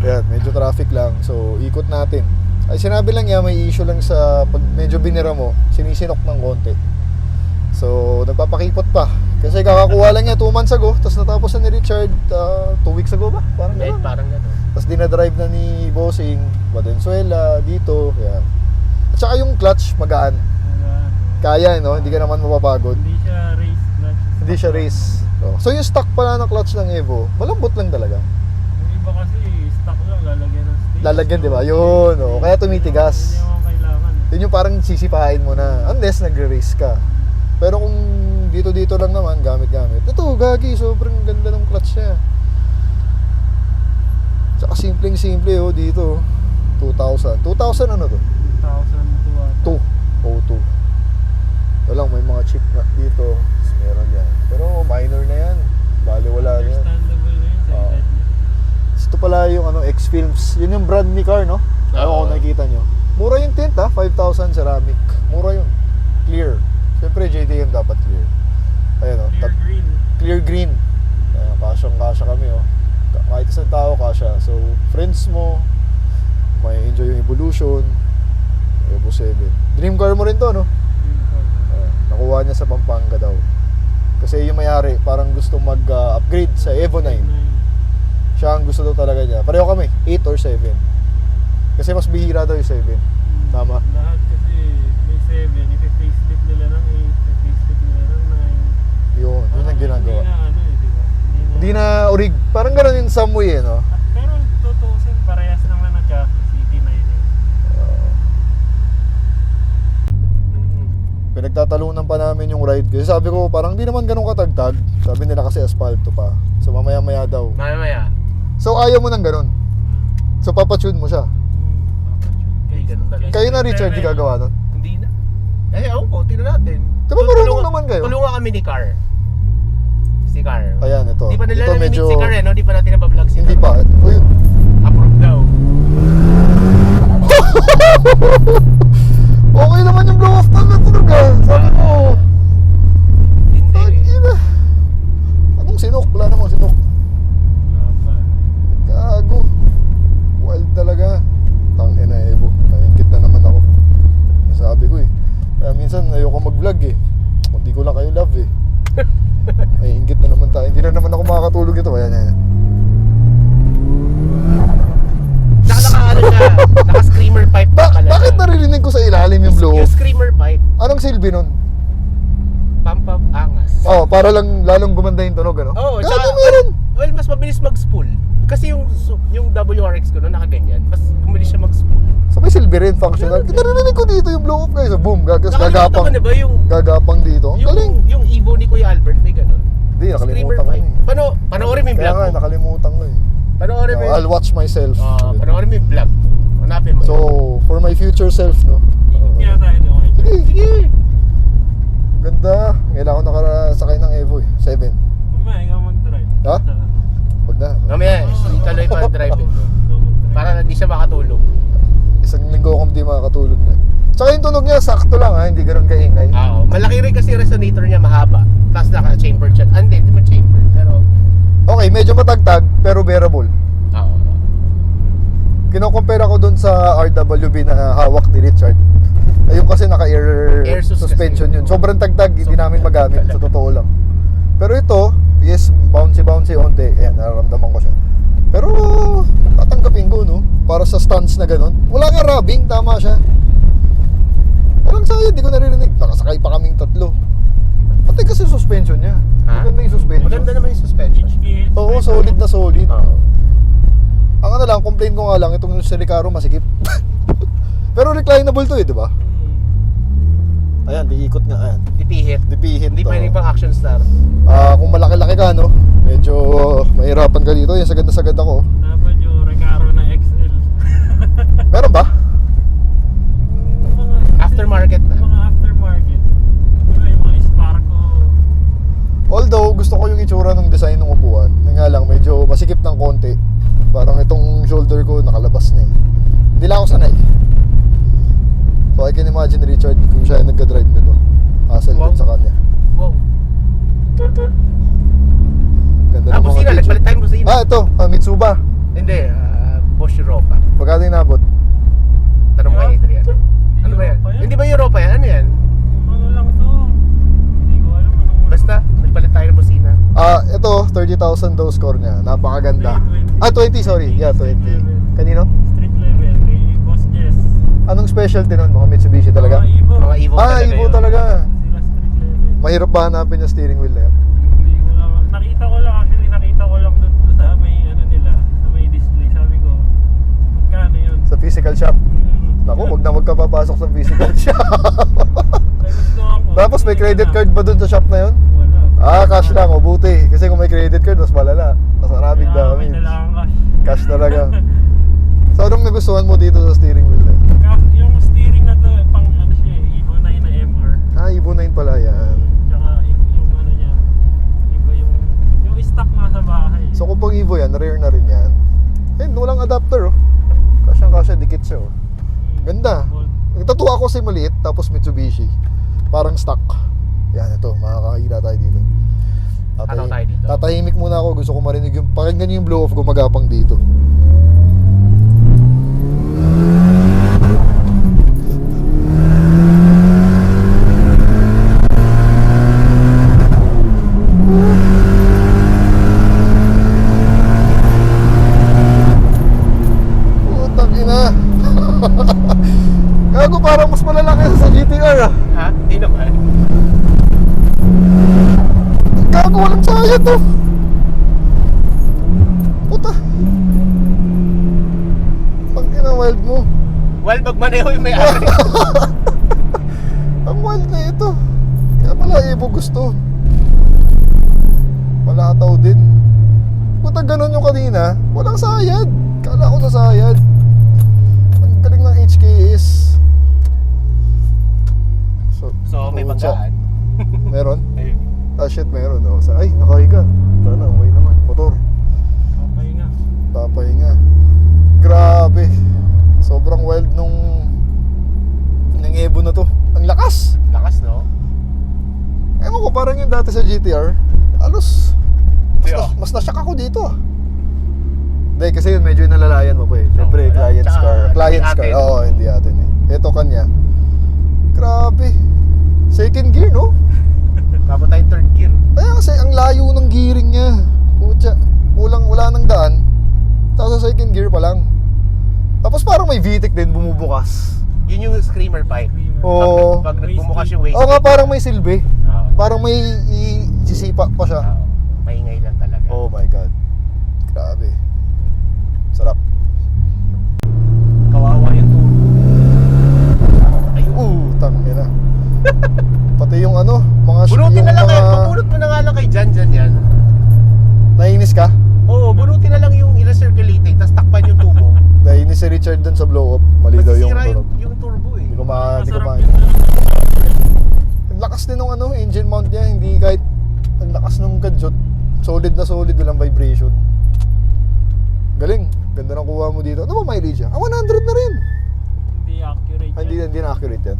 Yan, medyo traffic lang. So, ikot natin. Ay, sinabi lang niya, may issue lang sa pag medyo binira mo, sinisinok ng konti. So, nagpapakipot pa. Kasi kakakuha lang niya 2 months ago, tapos natapos na ni Richard 2 weeks ago ba? Parang Eh, gano'n. parang gano'n. Tapos dinadrive na ni Bossing, Valenzuela, dito, yan. At saka yung clutch, magaan. Kaya, no? Hindi ka naman mapapagod. Hindi siya race clutch. Hindi siya race. So, yung stock pala ng clutch ng Evo, malambot lang talaga. Yung iba kasi stock lang, lalagyan ng stick. Lalagyan, di ba? Yun, oh. Kaya tumitigas. Hindi naman kailangan. Yun yung parang sisipain mo na, unless nagre-race ka. Pero kung dito-dito lang naman, gamit-gamit. Ito, gagi, sobrang ganda ng clutch niya. Tsaka simpleng-simple, oh, dito. 2,000. 2,000 ano to? 2,002 ata. 2. 02. Walang may mga chip na dito. Tapos meron yan. Pero minor na yan. Bali wala na yan. Understandable na yun sa Oo. edad niya. Ito pala yung ano, X-Films. Yun yung brand ni car, no? Ayaw Oo. kung nakikita nyo. Mura yung tint, ha? 5,000 ceramic. Mura yun. Clear. Siyempre, JDM dapat clear. Ayan, oh. Clear green. Clear green. Kasyang-kasya kami, oh. Kahit isang tao, kasya. So, friends mo, may enjoy yung evolution. Evo 7. Dream car mo rin to, no? Green color. Nakuha niya sa Pampanga daw. Kasi yung may-ari, parang gusto mag-upgrade sa Evo 9. Siya ang gusto daw talaga niya. Pareho kami, 8 or 7. Kasi mas bihira daw yung 7. Tama. Lahat kasi may 7, ipi-facelift nila ng 8, ipi-facelift nila ng 9. Yun ang ginagawa. Hindi na ano eh, di ba? Hindi na orig. Parang gano'n in some way eh, no? Pero tutusin, parehas naman na chassis, CT9 eh. Pinagtatalunan pa namin yung ride. Kasi sabi ko, parang di naman ganun katagtag. Sabi nila kasi asfalto pa. So mamaya-maya daw. Mamaya. So ayaw mo ng ganun. So papatune mo siya. Hindi, ganun talaga. Kayo na Richard, di gagawa nun? Hindi na. Eh, ako po, tignan natin. Diba marunong naman kayo? Tulungan kami ni Car. Si Car. Ayan, ito. Di pa nila Ito namimit si Car eh, no? Di pa natin nabablog si Hindi Car. pa. Uy. Approve daw. Okay naman yung blow off pag natulog ah. Sabi ko. Hindi. Ina. Anong sinok? Wala namang sinok. Gago. Wild talaga. Tangin na Evo. Naiingit na naman ako. Sabi ko eh. Kaya minsan ayoko mag-vlog eh. Hindi ko lang kayo love eh. Naiingit na naman tayo. Hindi na naman ako makakatulog ito. Ayan, ayan. Naka siya. Naka-screamer pipe pa pala. Bakit naririnig ko sa ilalim yung blow Yung off? screamer pipe. Anong silbi nun? Pump up angas. Oh, para lang lalong gumanda yung tunog, ano? Oo, Gago tsaka, meron! well, mas mabilis mag-spool. Kasi yung WRX ko noon nakaganyan, mas mabilis siya mag-spool. So may silbi rin, functional. Naririnig ko dito yung blow off guys. Boom, gagas, Nakalimutan gagapang. mo na ba yung Gagapang dito. Ang galing. yung Evo ni Kuya Albert may ganun? Hindi, Screamer nakalimutan ko pipe. eh. Panoorin mo yung Kaya vlog nga, mo. nakalimutan ko eh. Panoorin mo I'll watch myself. panoorin mo yung vlog mo. Hanapin mo. So, for my future self, no? Kaya tayo doon. Sige, sige. ganda. Ngayon ako nakasakay ng Evo eh. 7. Mamaya, ikaw mag-drive. Ha? Sa ano? Wag na. Mamaya, ituloy pa ang drive mo. Ikaw mag-drive. Para hindi siya makatulog. Isang linggo akong di makakatulog na. Tsaka yung tunog niya, sakto lang ha. Hindi ganun kaingay. Oo. Malaki rin kasi resonator niya, mahaba. Tapos naka-chamber siya. Hindi man chamber. Pero, Okay, medyo matagtag, pero bearable. oo. Kino-compare ako dun sa RWB na hawak ni Richard. Ayun kasi naka-air Air sus suspension kasi. yun. Sobrang tagtag, hindi namin magamit sa totoo lang. Pero ito, yes, bouncy onte. Ayan, nararamdaman ko siya. Pero, tatanggapin ko, no? Para sa stance na ganun. Wala nga rubbing, tama siya. Walang sayo, di ko naririnig. Nakasakay pa kaming tatlo. Pati kasi suspension niya. Ha? Maganda yung suspension. Maganda naman yung suspension. HKS. Oo, solid na solid. Oo. Ang ano lang, complain ko nga lang, itong si Recaro masikip. Pero reclinable to eh, di ba? Ayan, diikot nga, ayan. Dipihit. Dipihit Hindi to. pwede pang action star. Kung malaki-laki ka, no? Medyo mahirapan ka dito. Yan, sagad na ako. Dapat yung Recaro na XL. Meron ba? Yung mga Aftermarket na. Mga aftermarket. Diba, yung mga Sparco. Although, gusto ko yung itsura ng design ng upuan. Yung nga lang, medyo masikip ng konti. Parang itong shoulder ko nakalabas na eh. Hindi lang ako sanay. So I can imagine Richard kung siya yung nagka-drive nito. Hassle Wow. din sa kanya. Wow. Ganda ng mga Busina. picture. Nagpalit tayong busina. Ito, Mitsuba. Hindi. Bosch Europa. Pagkata yung nabot. Tanong kay Adrian. Ano ba yan? Europa yan? Hindi ba Europa yan? Ano yan? Ano lang to? Hindi ko alam anong Basta, nagpalit tayo ng busina. Ito, 30,000 daw score niya. Napakaganda. 20. 20, sorry. Yeah, 20. Kanino? Street level. Kay Boss Jess. Anong specialty nun? Mga Mitsubishi talaga? Mga Evo. Mga Evo talaga Evo yun. talaga. Sila street level. Mahirap ba hanapin yung steering wheel na yan? Hindi ko lang. Nakita ko lang doon sa may ano nila. Sa may display. Sabi ko, magkano yun? Sa physical shop. Naku, Wag na wag ka papasok sa physical shop. ako. Tapos may credit card ba dun sa shop na yun? Wala. Cash lang, o buti. Kasi kung may credit card, mas malala. Mas maraming Kaya dami. may dala kang cash. Cash talaga. So anong nagustuhan mo dito sa steering wheel na yun? Yung steering na to, pang ano siya, Evo 9 na MR. Evo 9 pala yan. Tsaka yung ano niya, iba yung stock nasa bahay. So kung pang Evo yan, rare na rin yan. Walang adapter oh. Kasya, dikit siya oh. Ganda. Nagtatuwa ako kasi maliit, tapos Mitsubishi. Parang stock. Yan, ito, makakahila tayo dito. Tataw tayo dito. Tatahimik muna ako, gusto ko marinig yung, pakinggan yung blow off gumagapang dito. Putang ina. Gago, parang mas malalaki sa GTR ah. Ha? Hindi naman. Gago, walang saya to. Puta. Pangina, wild mo. Well, magmaneho yung may-ari. Ang wild na ito. Kaya pala Evo gusto. Palataw din. Puta, ganun yung kanina. Walang sayad. Kala ko nasayad. Ang galing ng HKS. So, may pucha. pagkaan. Meron? Ayun. Ah shit, meron. Oh. Ay, nakahiga. Sana, okay naman. Motor. Kapay nga. Papahinga. Grabe. Sobrang wild nung Evo na to. Ang lakas. Lakas, no? Ewan ko, parang yung dati sa GTR. Halos Yeah. mas nasyak ako dito ah. Hindi, kasi yun medyo nalalayan mo pa eh. Siyempre, wala. client's Tsaka, car. Client's hindi car. atin. Oo, hindi atin eh. Ito kanya. Grabe. Second gear, no? Tapos tayong third gear. Kaya kasi ang layo ng gearing niya. Putya. Wala nang daan. Tapos sa second gear pa lang. Tapos parang may VTEC din bumubukas. Yun yung screamer pipe. Oo. Pag bumukas yung waste. Oo nga, parang may silbi. Oo. Parang may sisipa pa siya. Oo. Maingay lang talaga. Oh my God. Grabe. Sarap. Kawawa yung turbo. Ayun. Tangina. Pati yung ano, mga Bunutin yung na lang kayo. mga... Pabunot mo na nga lang kay Jan yan. Nainis ka? Oo, bunutin na lang yung ina-circulating, tapos takpan yung tubo. Nainis si Richard dun sa blow up. Mali daw yung Masisira tunog. yung turbo eh. Hindi ko Masarap ma... yun. Ang lakas din ng ano, engine mount niya. Hindi kahit ang lakas ng gadget. Solid na solid, walang vibration. Galing. Ganda ng kuha mo dito. Ano ba mileage yan? 100 na rin. Hindi accurate. Ah, hindi na accurate yan.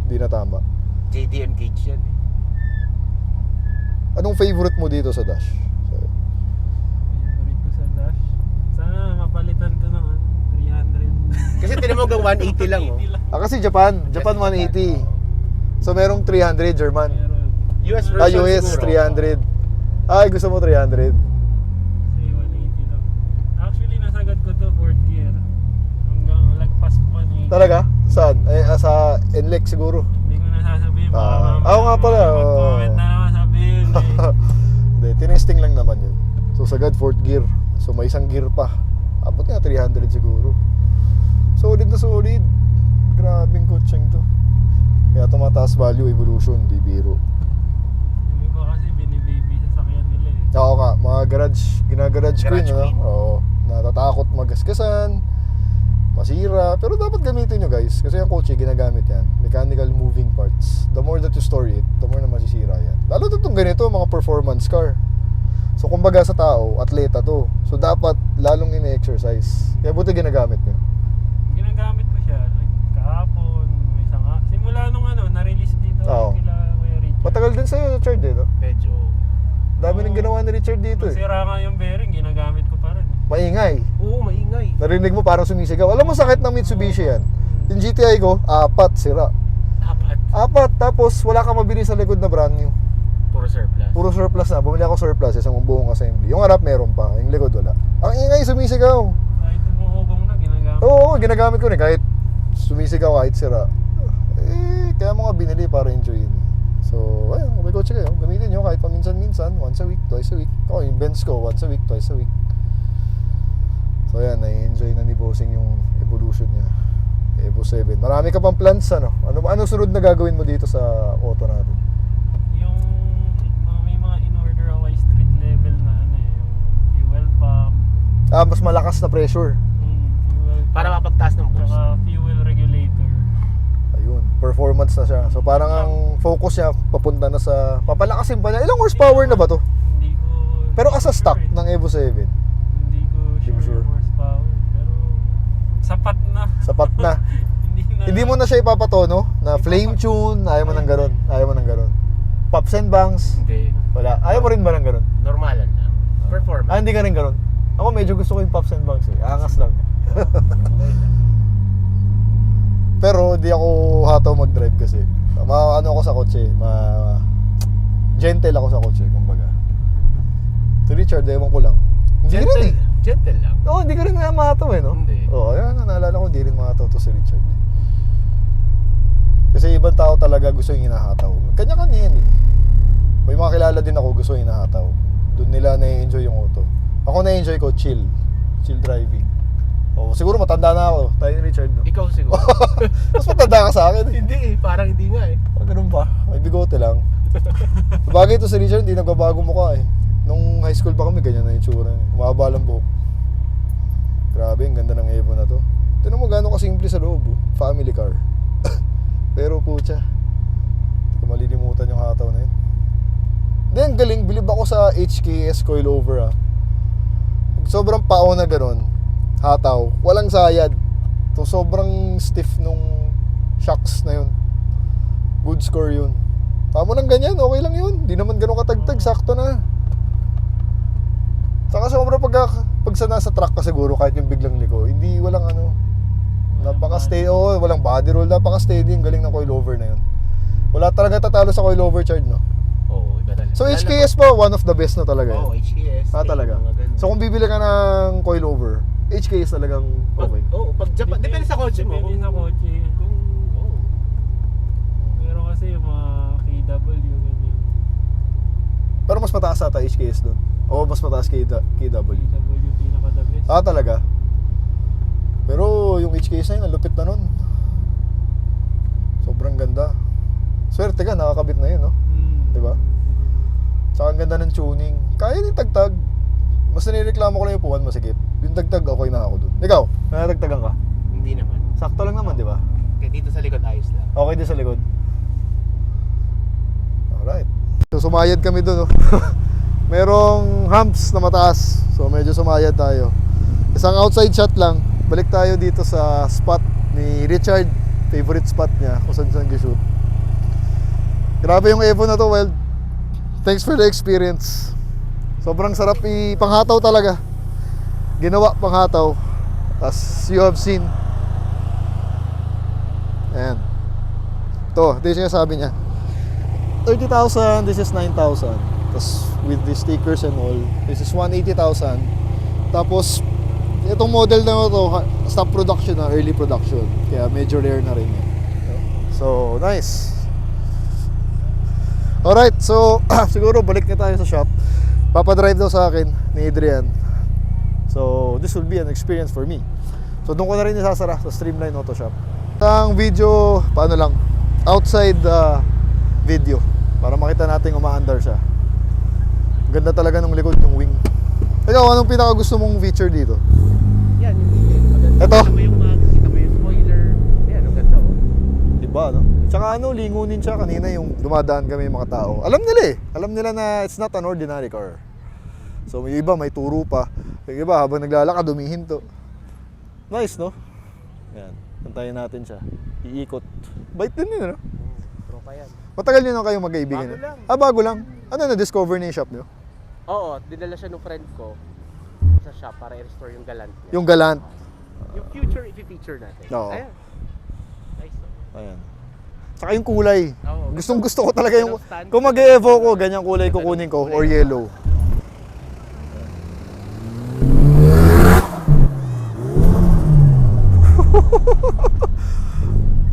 Hindi na tama. JDM gauge yan eh. Anong favorite mo dito sa Dash? Favorite ko sa Dash. Sana mapalitan to ng 300. Kasi tinan mo hanggang 180 lang oh. 180 lang. Ah, kasi Japan 180. So merong 300 German. Meron. US version US siguro. 300. Ay, gusto mo 300. Kasi 180 lang. Actually, nasagad ko to 4th gear. Hanggang lagpas pa ni. Talaga? Saan? Eh, sa NLEX siguro. Hindi ko nasasabihin. Baka Ah, mamaya ako nga pala, mag-comment na naman sabihin eh. Hindi, tinesting lang naman yun. So sagad 4th gear. So may isang gear pa. Abot nga 300 siguro. Solid na solid. Grabing kutseng to. Kaya tumataas value evolution, di biro. Yung iba kasi binibaby sa sakyan nila eh. Oo nga, mga garage, ginagarage queen, Garage no? queen. Oo. Natatakot magasgasan, masira. Pero dapat gamitin nyo guys, kasi yung kotse ginagamit yan. Mechanical moving parts. The more that you store it, the more na masisira yan. Lalo na itong ganito, mga performance car. So kumbaga sa tao, atleta to. So dapat lalong ine-exercise. Kaya buti ginagamit nyo. Ginagamit ko siya. Like kahapon, may isang simula nung na-release dito Oo. kila Kuya Richard. Matagal din sa'yo, Richard, eh, no? Medyo. Dami nang ginawa ni Richard dito, eh. Masira nga yung bearing, ginagamit ko pa rin eh. Maingay. Oo, maingay. Narinig mo parang sumisigaw. Alam mo sakit ng Mitsubishi yan. Yung GTI ko, 4 sira. Dapat. 4, tapos wala kang mabili sa likod na brand new. Puro surplus. Puro surplus na. Bumili ako surplus, isang buong assembly. Yung harap meron pa, yung likod wala. Ang ingay, sumisigaw. Kahit umuhugong na, ginagamit. Oo, ginagamit ko rin. Kahit sumisigaw, kahit sira. Eh, kaya mga binili para enjoyin. So, ayun, kung may kotse kayo, gamitin nyo kahit paminsan-minsan, once a week, twice a week. Ako, yung Benz ko, once a week, twice a week. So, ayan, nai-enjoy na ni Bossing yung evolution niya. Evo 7. Marami ka pang plans, ano? Ano sunod na gagawin mo dito sa auto natin? Yung may mga in-order ako ay street level na yung fuel pump, Mas malakas na pressure. fuel pump, Para mapagtaas ng boost. saka fuel regulator. Ayun, performance na siya. So parang ang focus niya papunta na sa papalakasin pa niya. Ilang horsepower na ba to? Hindi ko Pero as a sure stock eh. ng Evo 7, Hindi ko mo sure sure? yung horsepower. Pero sapat na. sapat na. Hindi mo na siya ipapatono na flame tune, ayaw mo ng ganon. Ayaw mo ng ganon. Pops and bangs, Hindi. wala. Ayaw mo rin ba ng ganon? Normalan lang. Performance. Hindi ka rin ganon. Ako medyo gusto ko yung pops and bangs eh. Angas lang. Pero di ako hataw mag-drive kasi. Ano ako sa kotse, gentle ako sa kotse, kumbaga. Si Richard, ewan ko lang. Hindi rin eh. Gentle lang. Oo, hindi ka rin nga mahataw eh, no? Hindi. Oo, ayan, naalala ko, hindi rin mahataw to si Richard. Kasi ibang tao talaga gusto yung hinahataw. Kanya-kanya yan eh. May mga kilala din ako gusto yung hinahataw. Doon nila na-enjoy yung auto. Ako na-enjoy ko, chill driving. Oh, siguro matanda na ako. Tayo ni Richard, no? Ikaw siguro. Mas matanda ka sa akin eh. Hindi eh, parang hindi nga eh. Ganun ba? May bigote lang. Bagay ito si Richard, hindi nagbabago mukha eh. Nung high school pa kami, ganyan na yung tsura niya. Umahaba lang buhok. Grabe, ang ganda ng Evo na to. Tignan mo gano'ng kasimple sa loob. Oh. Family car. Pero putya, hindi ko malilimutan yung hataw na yun. Hindi, ang galing. Bilib ako sa HKS coilover ah. Sobrang pao na gano'n. Hataw. Walang sayad. So, sobrang stiff nung shocks na yun. Good score yun. Tama lang ganyan, okay lang yun. Di naman gano'ng katagtag, sakto na. Saka sobrang pag sa nasa truck ka siguro, kahit yung biglang liko, hindi walang ano, napaka-steady, walang body roll, napaka-steady, yung galing ng coilover na yun. Wala talaga tatalo sa coilover charge, no? Oo, iba talaga. So HKS pa, one of the best na talaga yun. Oo, HKS. Talaga. So kung bibili ka ng coilover, HKS talagang okay. Oo, pag Japan, depende sa kotse mo. Depende sa kotse. Kung, oo. Pero kasi yung mga KW, ganyan. Pero mas mataas ata HKS doon. O mas mataas KW. KW pinaka-the best. Talaga. Pero yung HKS na yun, ang lupit na nun. Sobrang ganda. Swerte ka, nakakabit na yun, no? Diba? Tsaka ang ganda ng tuning. Kaya din tagtag. Mas nanireklamo ko lang yung puwan, masikip. Yung tagtag, okay na ako dun. Ikaw, nanatagtagan ka? Hindi naman. Sakto lang naman, di ba? Kaya dito sa likod ayos lang. Okay din sa likod. Alright. So sumayad kami dun, no? Merong humps na mataas. So medyo sumayad tayo. Isang outside shot lang. Balik tayo dito sa spot ni Richard. Favorite spot niya kung saan saan shoot. Grabe yung Evo na to, Wild. Thanks for the experience. Sobrang sarap ipanghataw talaga. Ginawa panghataw. As you have seen. Ayan. Ito yung sinasabi niya. 30,000, this is 9,000. Tapos with the stickers and all, this is 180,000. Tapos itong model na ito, stop production na, early production. Kaya medyo rare na rin yan. So, nice. Alright, so siguro balik na tayo sa shop. Papadrive daw sa akin ni Adrian. So, this will be an experience for me. So, doon ko na rin isasara sa Streamline Auto Shop. Ang video, paano lang, outside video. Para makita natin umaandar siya. Ganda talaga ng likod ng wing. Ikaw, anong pinaka gusto mong feature dito? Yan, yung detail. Maganda. Ito? Kita mo yung mag, kita mo yung spoiler. Yan, ang ganda oh. Diba, no? Tsaka lingunin siya kanina yung dumadaan kami yung mga tao. Alam nila eh. Alam nila na it's not an ordinary car. So, may iba, may turo pa. Yung iba, habang naglalakad, dumihinto. Nice, no? Yan. Tantayin natin siya. Iikot. Bait din yun, no? Pro pa yan. Matagal nyo na kayong magkaibigan. Bago lang. Bago lang. Ano na-discover niya yung shop nyo? Oo, dinala siya ng friend ko sa shop para i-restore yung galant niya. Yung galant. Yung future, i-feature natin. Oo. Ayan. Nice. Ayan. Saka yung kulay. Oo. Gustong gusto ko talaga yung... Yung stand. Kung mag-evo ko, ganyang kulay kukunin ko or yellow.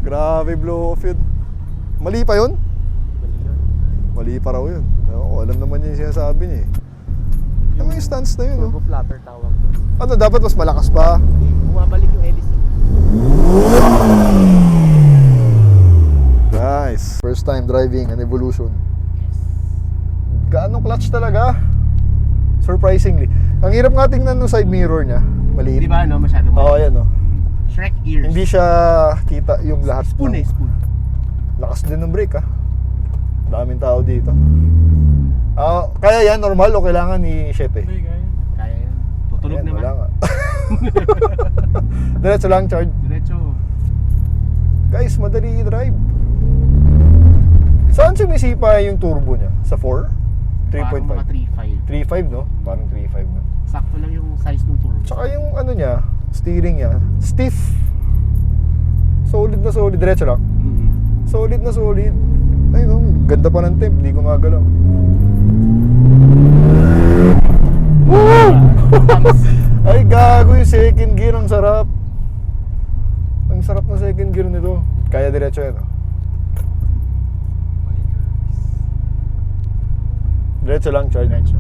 Grabe blow off yun. Mali pa yun? Mali pa raw yun. Oo, alam naman niya yung sinasabi niya eh. Ano yung stance na yun? Turbo Oh? flatter tawag ko. Ano, dapat mas malakas pa? Bumabalik yung hélice. Nice. First time driving an Evolution. Gaano clutch talaga? Surprisingly. Ang hirap nga tingnan ng side mirror niya. Maliit. Di ba ano, masyado Oo, ayan oh. Shrek ears. Hindi siya kita yung lahat. Spoon ng- eh, spoon. Lakas din ng brake ah. Daming tao dito. Kaya yan, normal o kailangan ni 7? Hindi, kaya. Kaya yan. Tutulog Ayan, naman. wala nga. Diretso lang, Chard. Diretso. Guys, madali i-drive. Saan sumisipa yung turbo niya? Sa 4? Parang mga 3.5? 3.5. 3.5 no? Parang 3.5 no? Sakto lang yung size ng turbo. Tsaka yung ano niya, steering niya, stiff. Solid na solid. Diretso lang. Mm-hmm. Solid na solid. Ay no, ganda pa ng temp, di gumagalaw. Woo! Ay gago yung second gear, ang sarap. Ang sarap ng second gear nito. Kaya diretso yan oh. Diretso lang, charge. Diretso.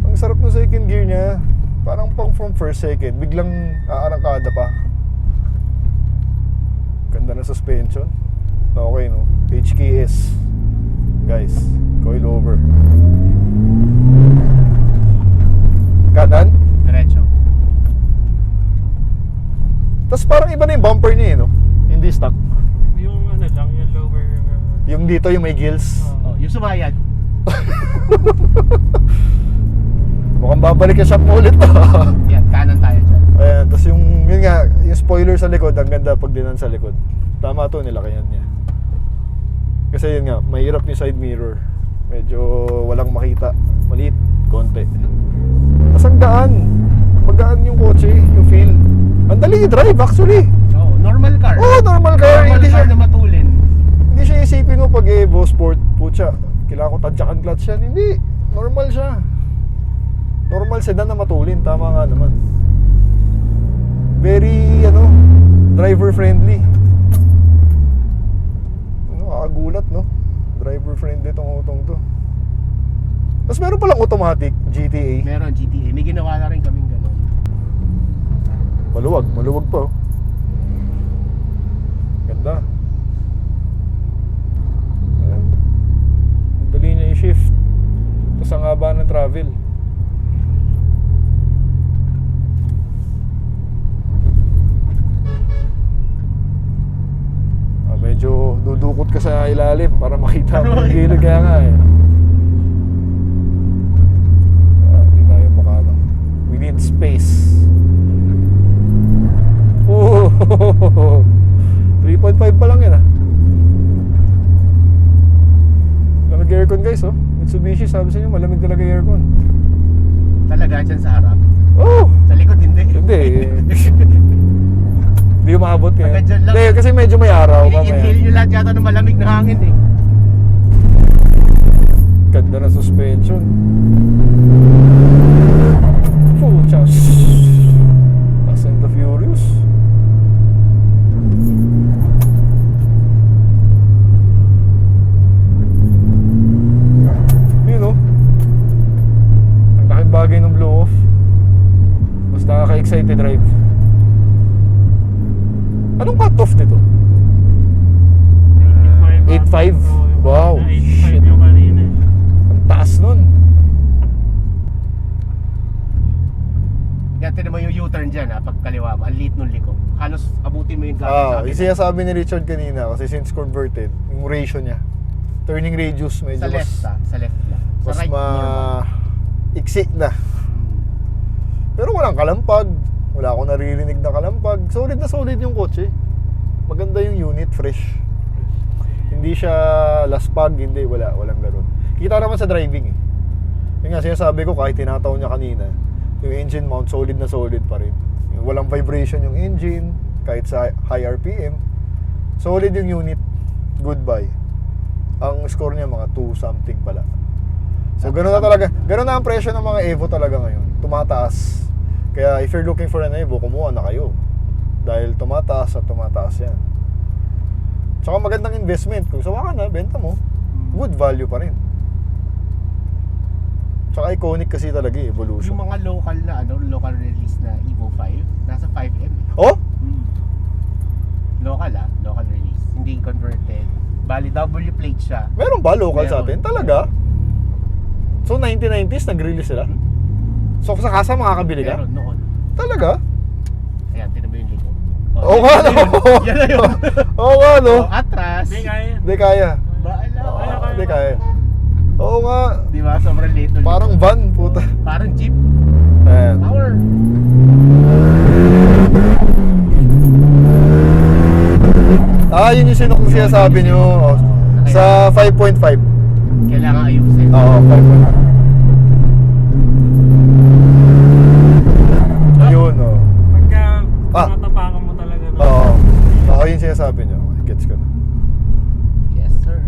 Ang sarap ng second gear niya. Parang pang from first second, biglang aarangkada pa. Ganda na suspension. Okay, no? HKS. Guys, coil over. Kanan. Diretso. Tapos parang iba na yung bumper niya, no? Hindi stock. Yung ano lang, yung lower... Yung dito, yung may gills. Oh, yung sumayad. Mukhang babalik ka shop mo ulit. Yan, kanan tayo dyan. Ayan, tapos yun nga, yung spoiler sa likod, ang ganda pag dinan sa likod. Tama to, nilakihan niya. Kasi yun nga, mahirap yung side mirror. Medyo walang makita. Maliit, konti. Tapos ang gaan. Magaan yung kotse, yung feel. Ang dali i-drive actually. Oh, normal car. Oh, normal car. Normal Hindi car siya, na matulin. hindi siya isipin mo pag Evo Sport, putya, kailangan ko tadyakan clutch yan. Hindi, normal siya. Normal sedan na matulin, tama nga naman. Very, driver friendly. Kakagulat, no? Driver friendly tong utong to. Tapos meron palang automatic GTA. Meron GTA. May ginawa na rin kaming gano'n. Maluwag pa. Oh. Ganda. Ayan. Ang dali niya i-shift. Tapos ang haba ng travel. Medyo dudukot ka sa ilalim para makita mo yung gilid, kaya nga eh. Hindi tayo makano. We need space. Oh, 3.5 pa lang yan ah. Lamig aircon guys, oh. Mitsubishi, sabi sa inyo malamig talaga yung aircon. Talaga dyan sa harap. Oh! Sa likod hindi. Hindi. Hindi umabot ngayon. Hanggang dyan lang. Hindi, kasi medyo may araw. I-inhale nyo lahat yata ng malamig na hangin eh. Ganda na suspension. Pucha. Fast and the Furious. Yun o. Ang laking bagay ng blow off. Mas nakaka-excited drive. Anong cut-off nito? 8.5? Wow, 85 shit. yung kanina. Ang taas nun. Yan, tinan mo yung U-turn dyan ha, pag kaliwa mo. Ang liit nung liko. Halos abutin mo yung gamit. Yung sinasabi ni Richard kanina, kasi since converted, yung ratio niya, turning radius medyo Sa left ha, sa left lang. Sa mas right, normal. iksi na. Pero walang kalampag. Wala akong naririnig na kalampag. Solid na solid yung kotse. Maganda yung unit, fresh. Hindi siya laspag, hindi, walang ganun. Kita naman sa driving eh. Yung nga sinasabi ko, kahit tinataw niya kanina, yung engine mount solid na solid pa rin. Yung walang vibration yung engine, kahit sa high RPM. Solid yung unit. Goodbye. Ang score niya mga 2 something pala. So gano'n na talaga. Gano'n na ang presyo ng mga Evo talaga ngayon. Tumataas. Kaya if you're looking for an Evo, kumuha na kayo. Dahil tumataas at tumataas yan. Tsaka magandang investment. Kung sawa ka na, benta mo. Good value pa rin. Tsaka iconic kasi talaga eh, Evolution. Yung mga local na, local release na Evo 5, nasa 5M. Oh? Local local release. Hindi converted. Bali, W plate siya. Meron ba local sa Meron. atin? Talaga? So 1990s nag-release sila? So sa kasa makakabili ka? Meron noon. Talaga? Ayan, tinan mo yung liko. Oo nga, no? Yan na yun. Oo nga, no? Atras. Hindi kaya. Hindi kaya. Baala. Hindi kaya. Oo nga. Di ba? Sobrang late nun. Parang van, puta. Parang jeep. Ayan. Power. Yun yung sinok na sinasabi nyo. Oh, sa 5.5. Kailangan ayusin. Oo, 5.5. Ayun, oh. Pagka Ah. matapakan mo talaga. No? Oo. Oo, yun sinasabi nyo. Gets ko na. Yes, sir.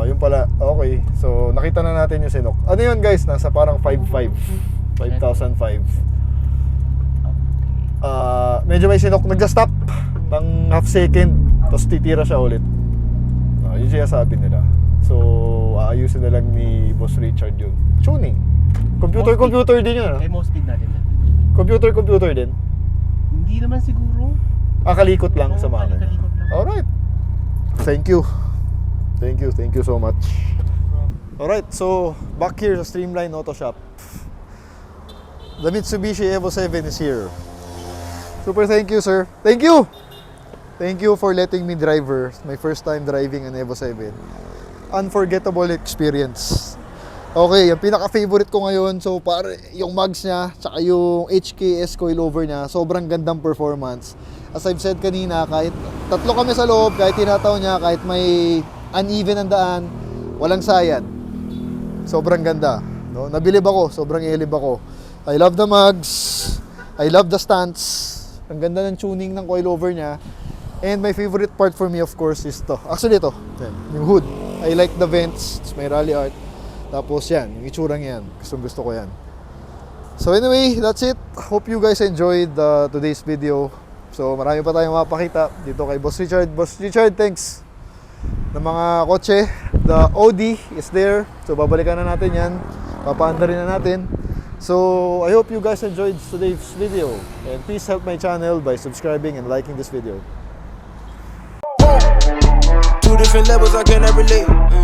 Yun pala. Okay. So, nakita na natin yung sinok. Ano yun, guys? Nasa parang 5.5. 5,005. Medyo may sinok. Nagja-stop ng half second. Tapos titira siya ulit. Yun sinasabi nila. So, aayusin na lang ni Boss Richard yun. Tuning. Computer din yun, ano? Kay most speed natin yan. Computer din. Hindi naman siguro. Kalikot lang sa Oo, mga. kalikot lang. Alright. Thank you so much. Alright, so back here sa Streamline Auto Shop. The Mitsubishi Evo 7 is here. Super thank you, sir. Thank you! Thank you for letting me drive her. My first time driving an Evo 7. Unforgettable experience. Okay, yung pinaka-favorite ko ngayon, so pare, yung mags niya, tsaka yung HKS coilover niya, sobrang gandang performance. As I've said kanina, kahit tatlo kami sa loob, kahit tinataw niya, kahit may uneven ang daan, walang sayad. Sobrang ganda. No? Nabilib ako, sobrang ilib ako. I love the mags, I love the stance. Ang ganda ng tuning ng coilover niya. And my favorite part for me, of course, is to. Actually, ito. Yung hood. I like the vents. It's my rally art. Tapos yan, yung itsurang yan. Gusto ko yan. So anyway, that's it. Hope you guys enjoyed today's video. So marami pa tayong mapakita dito kay Boss Richard. Boss Richard, thanks. Ng mga kotse. The Audi is there. So babalikan na natin yan. Papaanda rin na natin. So I hope you guys enjoyed today's video. And please help my channel by subscribing and liking this video. Two different levels, I cannot relate.